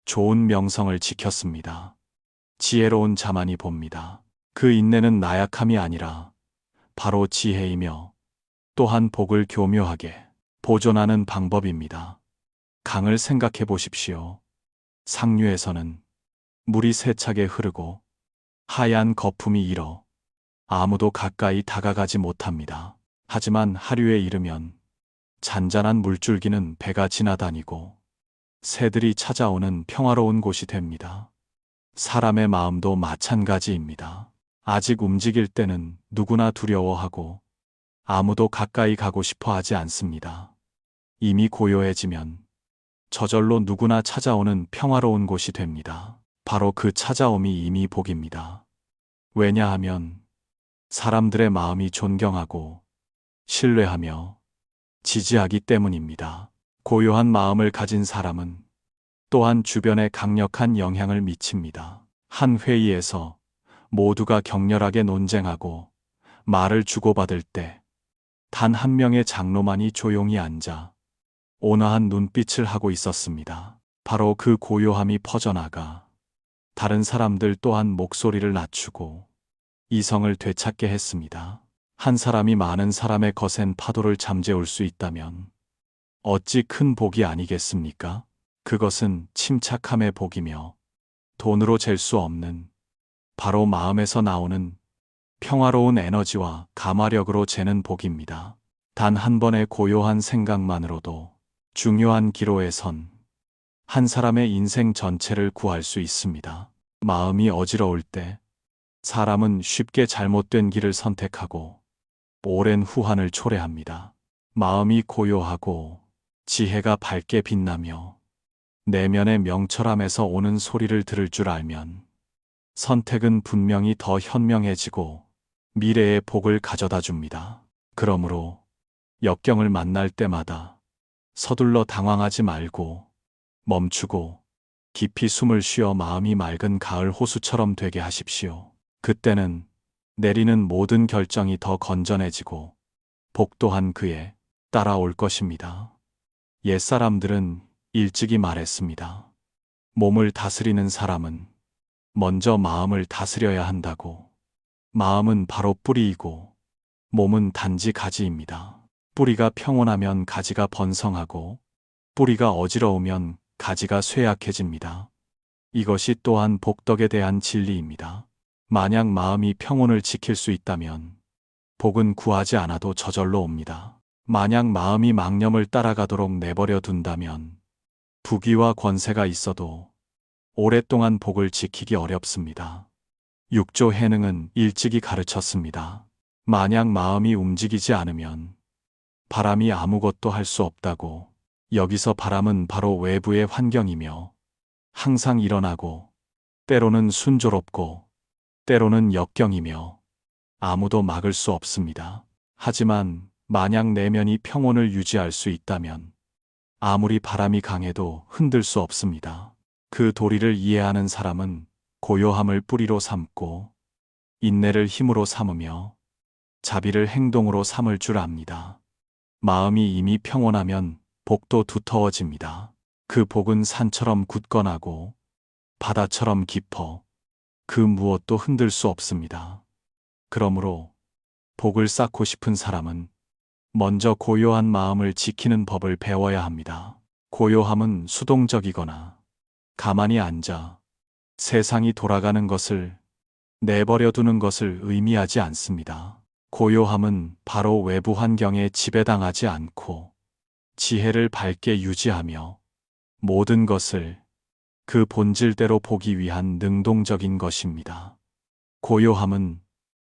좋은 명성을 지켰습니다. 지혜로운 자만이 봅니다. 그 인내는 나약함이 아니라 바로 지혜이며 또한 복을 교묘하게 보존하는 방법입니다. 강을 생각해 보십시오. 상류에서는 물이 세차게 흐르고 하얀 거품이 일어 아무도 가까이 다가가지 못합니다. 하지만 하류에 이르면 잔잔한 물줄기는 배가 지나다니고 새들이 찾아오는 평화로운 곳이 됩니다. 사람의 마음도 마찬가지입니다. 아직 움직일 때는 누구나 두려워하고 아무도 가까이 가고 싶어 하지 않습니다. 이미 고요해지면 저절로 누구나 찾아오는 평화로운 곳이 됩니다. 바로 그 찾아옴이 이미 복입니다. 왜냐하면 사람들의 마음이 존경하고 신뢰하며 지지하기 때문입니다. 고요한 마음을 가진 사람은 또한 주변에 강력한 영향을 미칩니다. 한 회의에서 모두가 격렬하게 논쟁하고 말을 주고받을 때 단 한 명의 장로만이 조용히 앉아 온화한 눈빛을 하고 있었습니다. 바로 그 고요함이 퍼져나가 다른 사람들 또한 목소리를 낮추고 이성을 되찾게 했습니다. 한 사람이 많은 사람의 거센 파도를 잠재울 수 있다면 어찌 큰 복이 아니겠습니까? 그것은 침착함의 복이며 돈으로 잴 수 없는 바로 마음에서 나오는 평화로운 에너지와 감화력으로 재는 복입니다. 단 한 번의 고요한 생각만으로도 중요한 기로에 선 한 사람의 인생 전체를 구할 수 있습니다. 마음이 어지러울 때 사람은 쉽게 잘못된 길을 선택하고 오랜 후환을 초래합니다. 마음이 고요하고 지혜가 밝게 빛나며 내면의 명철함에서 오는 소리를 들을 줄 알면 선택은 분명히 더 현명해지고 미래의 복을 가져다 줍니다. 그러므로 역경을 만날 때마다 서둘러 당황하지 말고 멈추고 깊이 숨을 쉬어 마음이 맑은 가을 호수처럼 되게 하십시오. 그때는 내리는 모든 결정이 더 건전해지고 복 또한 그에 따라올 것입니다. 옛사람들은 일찍이 말했습니다. 몸을 다스리는 사람은 먼저 마음을 다스려야 한다고. 마음은 바로 뿌리이고 몸은 단지 가지입니다. 뿌리가 평온하면 가지가 번성하고 뿌리가 어지러우면 가지가 쇠약해집니다. 이것이 또한 복덕에 대한 진리입니다. 만약 마음이 평온을 지킬 수 있다면 복은 구하지 않아도 저절로 옵니다. 만약 마음이 망념을 따라가도록 내버려 둔다면 부귀와 권세가 있어도 오랫동안 복을 지키기 어렵습니다. 육조 해능은 일찍이 가르쳤습니다. 만약 마음이 움직이지 않으면 바람이 아무것도 할 수 없다고. 여기서 바람은 바로 외부의 환경이며 항상 일어나고 때로는 순조롭고 때로는 역경이며 아무도 막을 수 없습니다. 하지만 만약 내면이 평온을 유지할 수 있다면 아무리 바람이 강해도 흔들 수 없습니다. 그 도리를 이해하는 사람은 고요함을 뿌리로 삼고 인내를 힘으로 삼으며 자비를 행동으로 삼을 줄 압니다. 마음이 이미 평온하면 복도 두터워집니다. 그 복은 산처럼 굳건하고 바다처럼 깊어 그 무엇도 흔들 수 없습니다. 그러므로 복을 쌓고 싶은 사람은 먼저 고요한 마음을 지키는 법을 배워야 합니다. 고요함은 수동적이거나 가만히 앉아 세상이 돌아가는 것을 내버려 두는 것을 의미하지 않습니다. 고요함은 바로 외부 환경에 지배당하지 않고 지혜를 밝게 유지하며 모든 것을 그 본질대로 보기 위한 능동적인 것입니다. 고요함은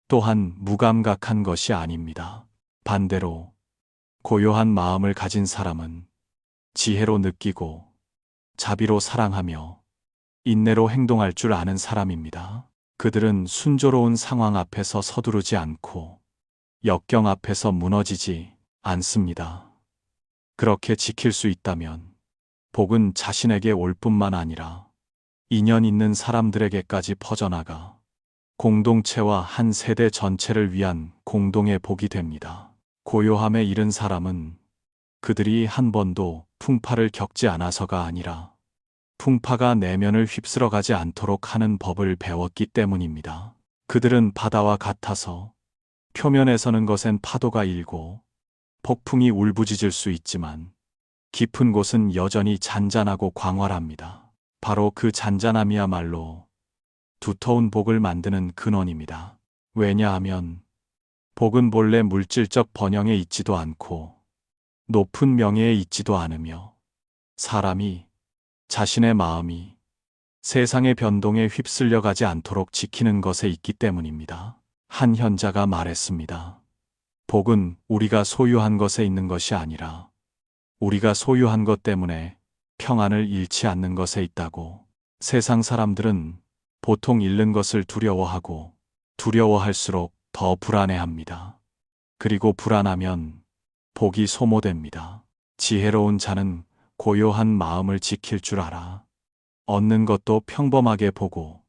또한 무감각한 것이 아닙니다. 반대로 고요한 마음을 가진 사람은 지혜로 느끼고 자비로 사랑하며 인내로 행동할 줄 아는 사람입니다. 그들은 순조로운 상황 앞에서 서두르지 않고 역경 앞에서 무너지지 않습니다. 그렇게 지킬 수 있다면 복은 자신에게 올 뿐만 아니라 인연 있는 사람들에게까지 퍼져나가 공동체와 한 세대 전체를 위한 공동의 복이 됩니다. 고요함에 이른 사람은 그들이 한 번도 풍파를 겪지 않아서가 아니라 풍파가 내면을 휩쓸어가지 않도록 하는 법을 배웠기 때문입니다. 그들은 바다와 같아서 표면에 서는 것엔 파도가 일고 폭풍이 울부짖을 수 있지만 깊은 곳은 여전히 잔잔하고 광활합니다. 바로 그 잔잔함이야말로 두터운 복을 만드는 근원입니다. 왜냐하면 복은 본래 물질적 번영에 있지도 않고 높은 명예에 있지도 않으며 사람이 자신의 마음이 세상의 변동에 휩쓸려 가지 않도록 지키는 것에 있기 때문입니다. 한 현자가 말했습니다. 복은 우리가 소유한 것에 있는 것이 아니라 우리가 소유한 것 때문에 평안을 잃지 않는 것에 있다고. 세상 사람들은 보통 잃는 것을 두려워하고 두려워할수록 더 불안해합니다. 그리고 불안하면 복이 소모됩니다. 지혜로운 자는 고요한 마음을 지킬 줄 알아. 얻는 것도 평범하게 보고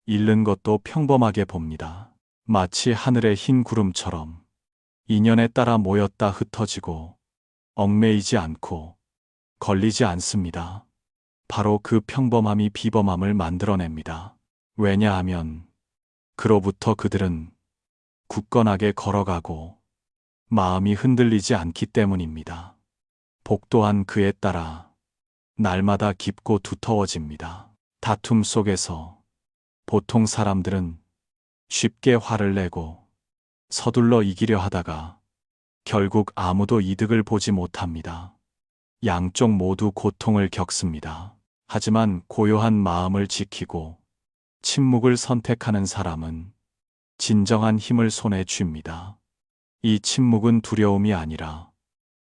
잃는 것도 평범하게 봅니다. 마치 하늘의 흰 구름처럼 인연에 따라 모였다 흩어지고 얽매이지 않고 걸리지 않습니다. 바로 그 평범함이 비범함을 만들어냅니다. 왜냐하면 그로부터 그들은 굳건하게 걸어가고 마음이 흔들리지 않기 때문입니다. 복 또한 그에 따라 날마다 깊고 두터워집니다. 다툼 속에서 보통 사람들은 쉽게 화를 내고 서둘러 이기려 하다가 결국 아무도 이득을 보지 못합니다. 양쪽 모두 고통을 겪습니다. 하지만 고요한 마음을 지키고 침묵을 선택하는 사람은 진정한 힘을 손에 쥡니다. 이 침묵은 두려움이 아니라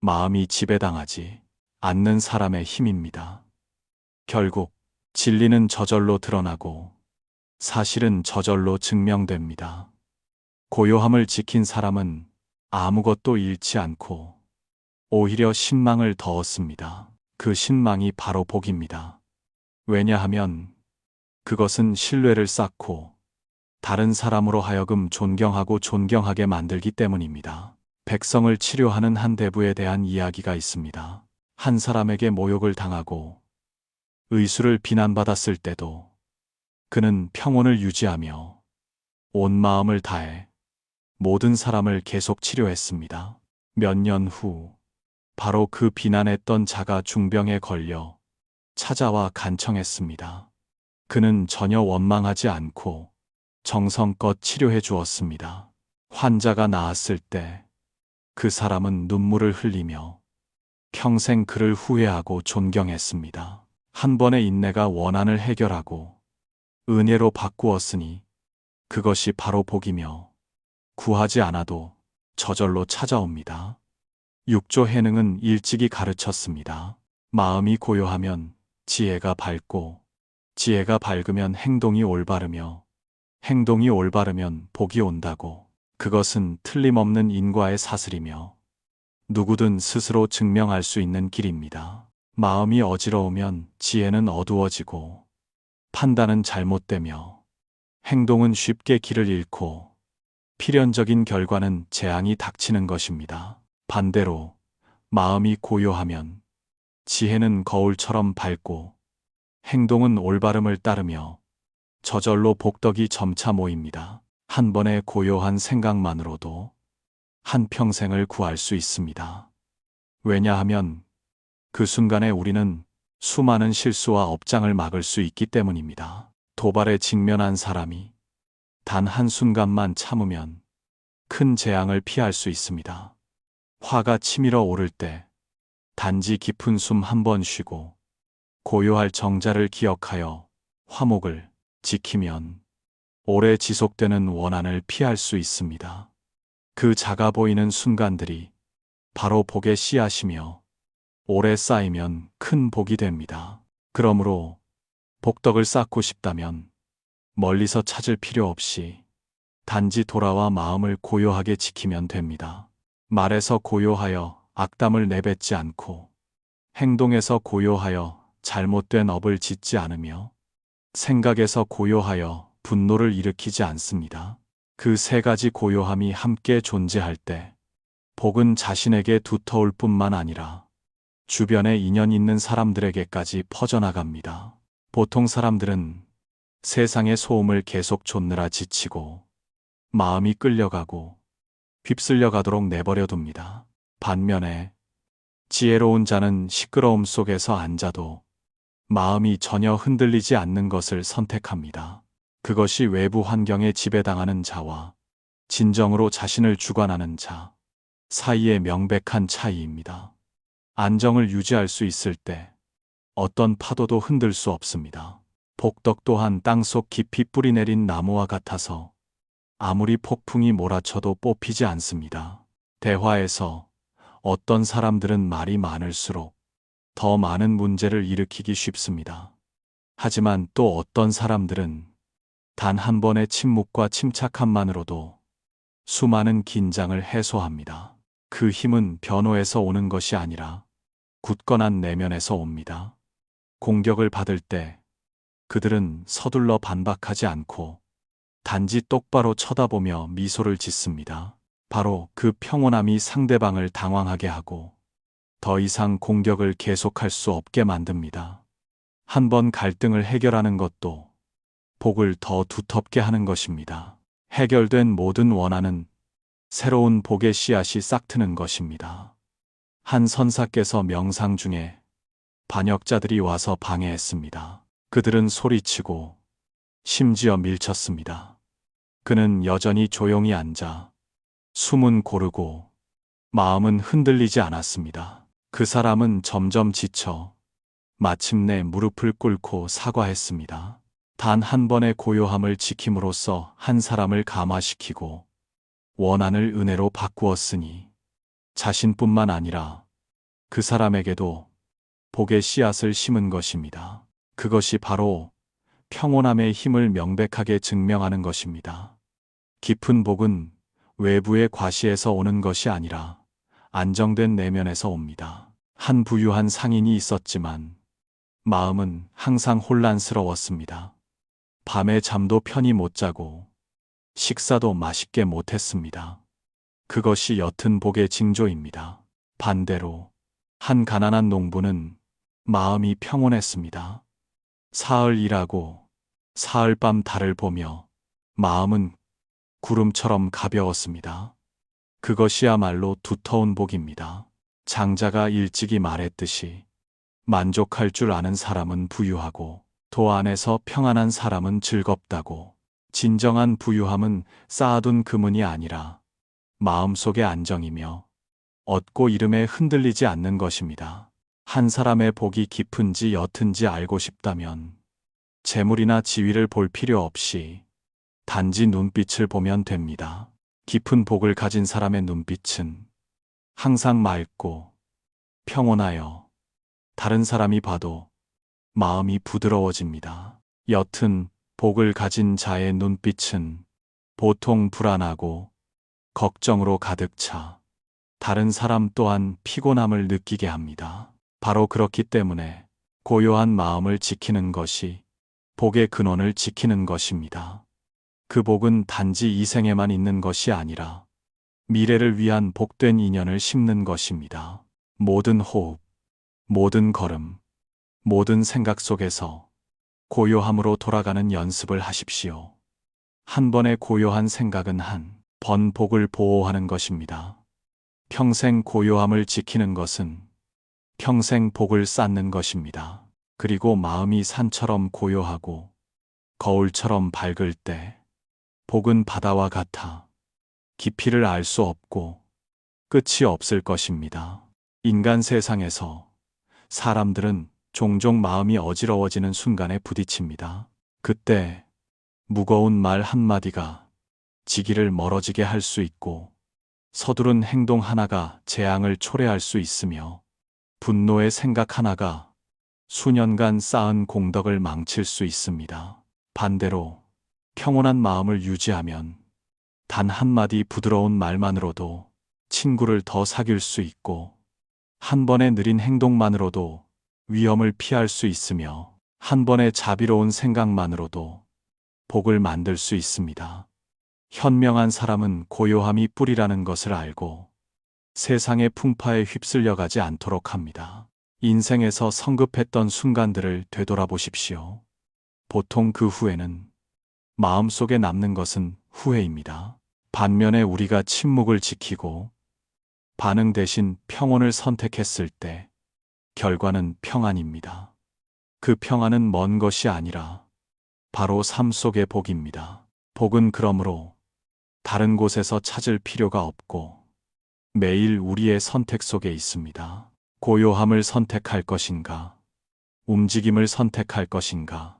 마음이 지배당하지 않는 사람의 힘입니다. 결국 진리는 저절로 드러나고 사실은 저절로 증명됩니다. 고요함을 지킨 사람은 아무것도 잃지 않고 오히려 신망을 더 얻습니다. 그 신망이 바로 복입니다. 왜냐하면 그것은 신뢰를 쌓고 다른 사람으로 하여금 존경하고 존경하게 만들기 때문입니다. 백성을 치료하는 한 대부에 대한 이야기가 있습니다. 한 사람에게 모욕을 당하고 의술을 비난받았을 때도 그는 평온을 유지하며 온 마음을 다해 모든 사람을 계속 치료했습니다. 몇 년 후 바로 그 비난했던 자가 중병에 걸려 찾아와 간청했습니다. 그는 전혀 원망하지 않고 정성껏 치료해 주었습니다. 환자가 나았을 때 그 사람은 눈물을 흘리며 평생 그를 후회하고 존경했습니다. 한 번의 인내가 원한을 해결하고 은혜로 바꾸었으니 그것이 바로 복이며 구하지 않아도 저절로 찾아옵니다. 육조 해능은 일찍이 가르쳤습니다. 마음이 고요하면 지혜가 밝고 지혜가 밝으면 행동이 올바르며 행동이 올바르면 복이 온다고. 그것은 틀림없는 인과의 사슬이며 누구든 스스로 증명할 수 있는 길입니다. 마음이 어지러우면 지혜는 어두워지고 판단은 잘못되며 행동은 쉽게 길을 잃고 필연적인 결과는 재앙이 닥치는 것입니다. 반대로 마음이 고요하면 지혜는 거울처럼 밝고 행동은 올바름을 따르며 저절로 복덕이 점차 모입니다. 한 번의 고요한 생각만으로도 한 평생을 구할 수 있습니다. 왜냐하면 그 순간에 우리는 수많은 실수와 업장을 막을 수 있기 때문입니다. 도발에 직면한 사람이 단 한순간만 참으면 큰 재앙을 피할 수 있습니다. 화가 치밀어 오를 때 단지 깊은 숨 한 번 쉬고 고요할 정자를 기억하여 화목을 지키면 오래 지속되는 원한을 피할 수 있습니다. 그 작아 보이는 순간들이 바로 복의 씨앗이며 오래 쌓이면 큰 복이 됩니다. 그러므로 복덕을 쌓고 싶다면 멀리서 찾을 필요 없이 단지 돌아와 마음을 고요하게 지키면 됩니다. 말에서 고요하여 악담을 내뱉지 않고 행동에서 고요하여 잘못된 업을 짓지 않으며 생각에서 고요하여 분노를 일으키지 않습니다. 그 세 가지 고요함이 함께 존재할 때 복은 자신에게 두터울 뿐만 아니라 주변에 인연 있는 사람들에게까지 퍼져나갑니다. 보통 사람들은 세상의 소음을 계속 좇느라 지치고 마음이 끌려가고 휩쓸려 가도록 내버려 둡니다. 반면에 지혜로운 자는 시끄러움 속에서 앉아도 마음이 전혀 흔들리지 않는 것을 선택합니다. 그것이 외부 환경에 지배당하는 자와 진정으로 자신을 주관하는 자 사이의 명백한 차이입니다. 안정을 유지할 수 있을 때 어떤 파도도 흔들 수 없습니다. 복덕 또한 땅속 깊이 뿌리내린 나무와 같아서 아무리 폭풍이 몰아쳐도 뽑히지 않습니다. 대화에서 어떤 사람들은 말이 많을수록 더 많은 문제를 일으키기 쉽습니다. 하지만 또 어떤 사람들은 단 한 번의 침묵과 침착함만으로도 수많은 긴장을 해소합니다. 그 힘은 변호에서 오는 것이 아니라 굳건한 내면에서 옵니다. 공격을 받을 때 그들은 서둘러 반박하지 않고 단지 똑바로 쳐다보며 미소를 짓습니다. 바로 그 평온함이 상대방을 당황하게 하고 더 이상 공격을 계속할 수 없게 만듭니다. 한 번 갈등을 해결하는 것도 복을 더 두텁게 하는 것입니다. 해결된 모든 원한은 새로운 복의 씨앗이 싹트는 것입니다. 한 선사께서 명상 중에 반역자들이 와서 방해했습니다. 그들은 소리치고 심지어 밀쳤습니다. 그는 여전히 조용히 앉아 숨은 고르고 마음은 흔들리지 않았습니다. 그 사람은 점점 지쳐 마침내 무릎을 꿇고 사과했습니다. 단 한 번의 고요함을 지킴으로써 한 사람을 감화시키고 원한을 은혜로 바꾸었으니 자신뿐만 아니라 그 사람에게도 복의 씨앗을 심은 것입니다. 그것이 바로 평온함의 힘을 명백하게 증명하는 것입니다. 깊은 복은 외부의 과시에서 오는 것이 아니라 안정된 내면에서 옵니다. 한 부유한 상인이 있었지만 마음은 항상 혼란스러웠습니다. 밤에 잠도 편히 못 자고 식사도 맛있게 못했습니다. 그것이 옅은 복의 징조입니다. 반대로 한 가난한 농부는 마음이 평온했습니다. 사흘 일하고 사흘 밤 달을 보며 마음은 구름처럼 가벼웠습니다. 그것이야말로 두터운 복입니다. 장자가 일찍이 말했듯이 만족할 줄 아는 사람은 부유하고 도 안에서 평안한 사람은 즐겁다고. 진정한 부유함은 쌓아둔 금은이 아니라 마음속의 안정이며 얻고 이름에 흔들리지 않는 것입니다. 한 사람의 복이 깊은지 옅은지 알고 싶다면 재물이나 지위를 볼 필요 없이 단지 눈빛을 보면 됩니다. 깊은 복을 가진 사람의 눈빛은 항상 맑고 평온하여 다른 사람이 봐도 마음이 부드러워집니다. 옅은 복을 가진 자의 눈빛은 보통 불안하고 걱정으로 가득 차 다른 사람 또한 피곤함을 느끼게 합니다. 바로 그렇기 때문에 고요한 마음을 지키는 것이 복의 근원을 지키는 것입니다. 그 복은 단지 이 생에만 있는 것이 아니라 미래를 위한 복된 인연을 심는 것입니다. 모든 호흡, 모든 걸음, 모든 생각 속에서 고요함으로 돌아가는 연습을 하십시오. 한 번의 고요한 생각은 한 번 복을 보호하는 것입니다. 평생 고요함을 지키는 것은 평생 복을 쌓는 것입니다. 그리고 마음이 산처럼 고요하고 거울처럼 밝을 때 복은 바다와 같아 깊이를 알 수 없고 끝이 없을 것입니다. 인간 세상에서 사람들은 종종 마음이 어지러워지는 순간에 부딪힙니다. 그때 무거운 말 한마디가 지기를 멀어지게 할 수 있고 서두른 행동 하나가 재앙을 초래할 수 있으며 분노의 생각 하나가 수년간 쌓은 공덕을 망칠 수 있습니다. 반대로 평온한 마음을 유지하면 단 한마디 부드러운 말만으로도 친구를 더 사귈 수 있고 한 번의 느린 행동만으로도 위험을 피할 수 있으며 한 번의 자비로운 생각만으로도 복을 만들 수 있습니다. 현명한 사람은 고요함이 뿌리라는 것을 알고 세상의 풍파에 휩쓸려가지 않도록 합니다. 인생에서 성급했던 순간들을 되돌아보십시오. 보통 그 후에는 마음속에 남는 것은 후회입니다. 반면에 우리가 침묵을 지키고 반응 대신 평온을 선택했을 때 결과는 평안입니다. 그 평안은 먼 것이 아니라 바로 삶 속의 복입니다. 복은 그러므로 다른 곳에서 찾을 필요가 없고 매일 우리의 선택 속에 있습니다. 고요함을 선택할 것인가? 움직임을 선택할 것인가?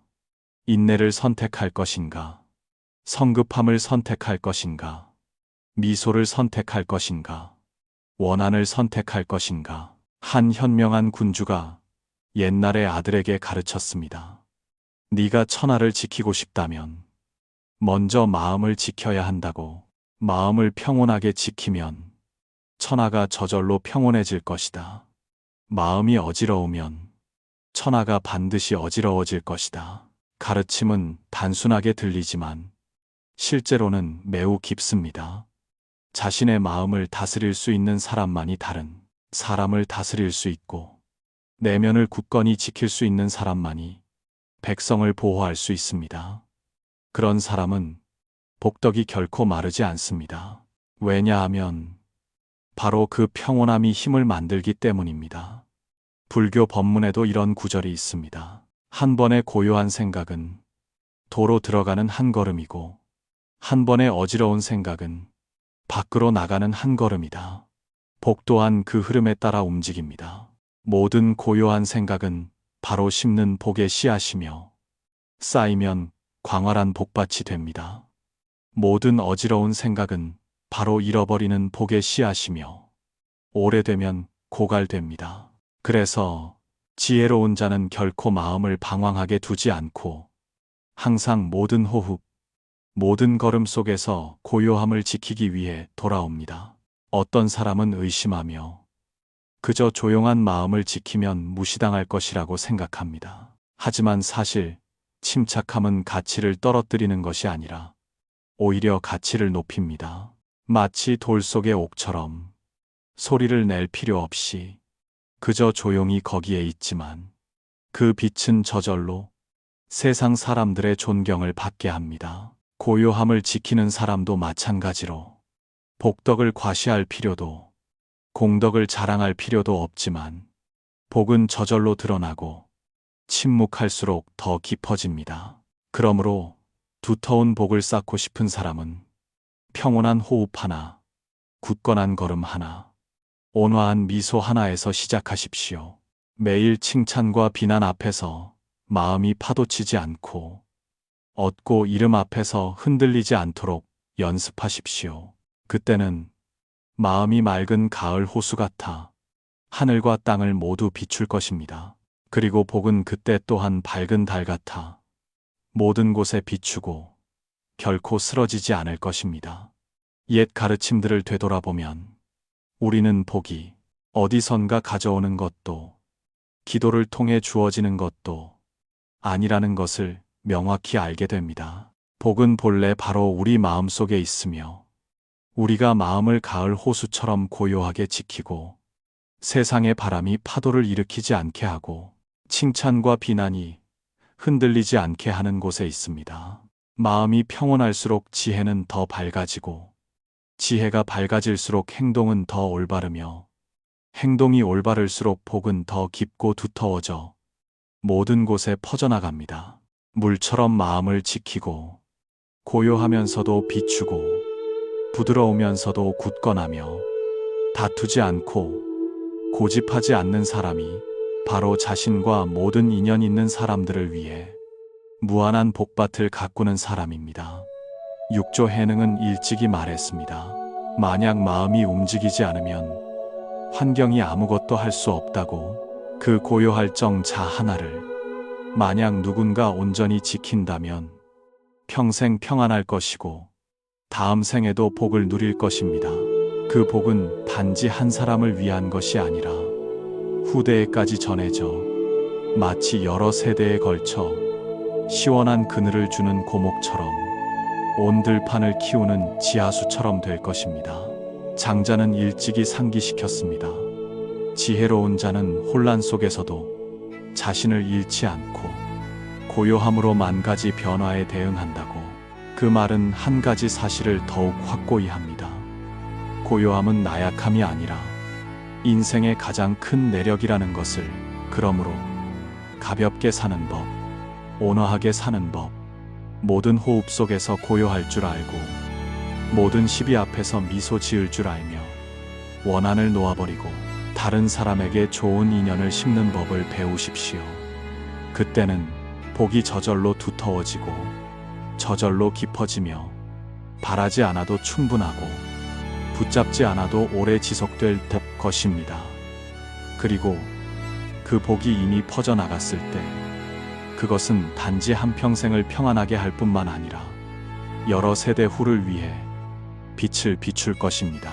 인내를 선택할 것인가? 성급함을 선택할 것인가? 미소를 선택할 것인가? 원한을 선택할 것인가? 한 현명한 군주가 옛날에 아들에게 가르쳤습니다. 네가 천하를 지키고 싶다면 먼저 마음을 지켜야 한다고. 마음을 평온하게 지키면 천하가 저절로 평온해질 것이다. 마음이 어지러우면 천하가 반드시 어지러워질 것이다. 가르침은 단순하게 들리지만 실제로는 매우 깊습니다. 자신의 마음을 다스릴 수 있는 사람만이 다른 사람을 다스릴 수 있고 내면을 굳건히 지킬 수 있는 사람만이 백성을 보호할 수 있습니다. 그런 사람은 복덕이 결코 마르지 않습니다. 왜냐하면 바로 그 평온함이 힘을 만들기 때문입니다. 불교 법문에도 이런 구절이 있습니다. 한 번의 고요한 생각은 도로 들어가는 한 걸음이고 한 번의 어지러운 생각은 밖으로 나가는 한 걸음이다. 복 또한 그 흐름에 따라 움직입니다. 모든 고요한 생각은 바로 심는 복의 씨앗이며 쌓이면 광활한 복밭이 됩니다. 모든 어지러운 생각은 바로 잃어버리는 복의 씨앗이며 오래되면 고갈됩니다. 그래서 지혜로운 자는 결코 마음을 방황하게 두지 않고 항상 모든 호흡, 모든 걸음 속에서 고요함을 지키기 위해 돌아옵니다. 어떤 사람은 의심하며 그저 조용한 마음을 지키면 무시당할 것이라고 생각합니다. 하지만 사실 침착함은 가치를 떨어뜨리는 것이 아니라 오히려 가치를 높입니다. 마치 돌 속의 옥처럼 소리를 낼 필요 없이 그저 조용히 거기에 있지만 그 빛은 저절로 세상 사람들의 존경을 받게 합니다. 고요함을 지키는 사람도 마찬가지로 복덕을 과시할 필요도 공덕을 자랑할 필요도 없지만 복은 저절로 드러나고 침묵할수록 더 깊어집니다. 그러므로 두터운 복을 쌓고 싶은 사람은 평온한 호흡 하나, 굳건한 걸음 하나, 온화한 미소 하나에서 시작하십시오. 매일 칭찬과 비난 앞에서 마음이 파도치지 않고 얻고 잃음 앞에서 흔들리지 않도록 연습하십시오. 그때는 마음이 맑은 가을 호수 같아 하늘과 땅을 모두 비출 것입니다. 그리고 복은 그때 또한 밝은 달 같아 모든 곳에 비추고 결코 쓰러지지 않을 것입니다. 옛 가르침들을 되돌아보면 우리는 복이 어디선가 가져오는 것도 기도를 통해 주어지는 것도 아니라는 것을 명확히 알게 됩니다. 복은 본래 바로 우리 마음 속에 있으며 우리가 마음을 가을 호수처럼 고요하게 지키고 세상의 바람이 파도를 일으키지 않게 하고 칭찬과 비난이 흔들리지 않게 하는 곳에 있습니다. 마음이 평온할수록 지혜는 더 밝아지고 지혜가 밝아질수록 행동은 더 올바르며 행동이 올바를수록 복은 더 깊고 두터워져 모든 곳에 퍼져나갑니다. 물처럼 마음을 지키고 고요하면서도 비추고 부드러우면서도 굳건하며 다투지 않고 고집하지 않는 사람이 바로 자신과 모든 인연 있는 사람들을 위해 무한한 복밭을 가꾸는 사람입니다. 육조 해능은 일찍이 말했습니다. 만약 마음이 움직이지 않으면 환경이 아무것도 할 수 없다고. 그 고요할 정자 하나를 만약 누군가 온전히 지킨다면 평생 평안할 것이고 다음 생에도 복을 누릴 것입니다. 그 복은 단지 한 사람을 위한 것이 아니라 후대에까지 전해져 마치 여러 세대에 걸쳐 시원한 그늘을 주는 고목처럼 온 들판을 키우는 지하수처럼 될 것입니다. 장자는 일찍이 상기시켰습니다. 지혜로운 자는 혼란 속에서도 자신을 잃지 않고 고요함으로 만 가지 변화에 대응한다고. 그 말은 한 가지 사실을 더욱 확고히 합니다. 고요함은 나약함이 아니라 인생의 가장 큰 내력이라는 것을. 그러므로 가볍게 사는 법, 온화하게 사는 법, 모든 호흡 속에서 고요할 줄 알고 모든 시비 앞에서 미소 지을 줄 알며 원한을 놓아버리고 다른 사람에게 좋은 인연을 심는 법을 배우십시오. 그때는 복이 저절로 두터워지고 저절로 깊어지며 바라지 않아도 충분하고 붙잡지 않아도 오래 지속될 것입니다. 그리고 그 복이 이미 퍼져나갔을 때 그것은 단지 한평생을 평안하게 할 뿐만 아니라 여러 세대 후를 위해 빛을 비출 것입니다.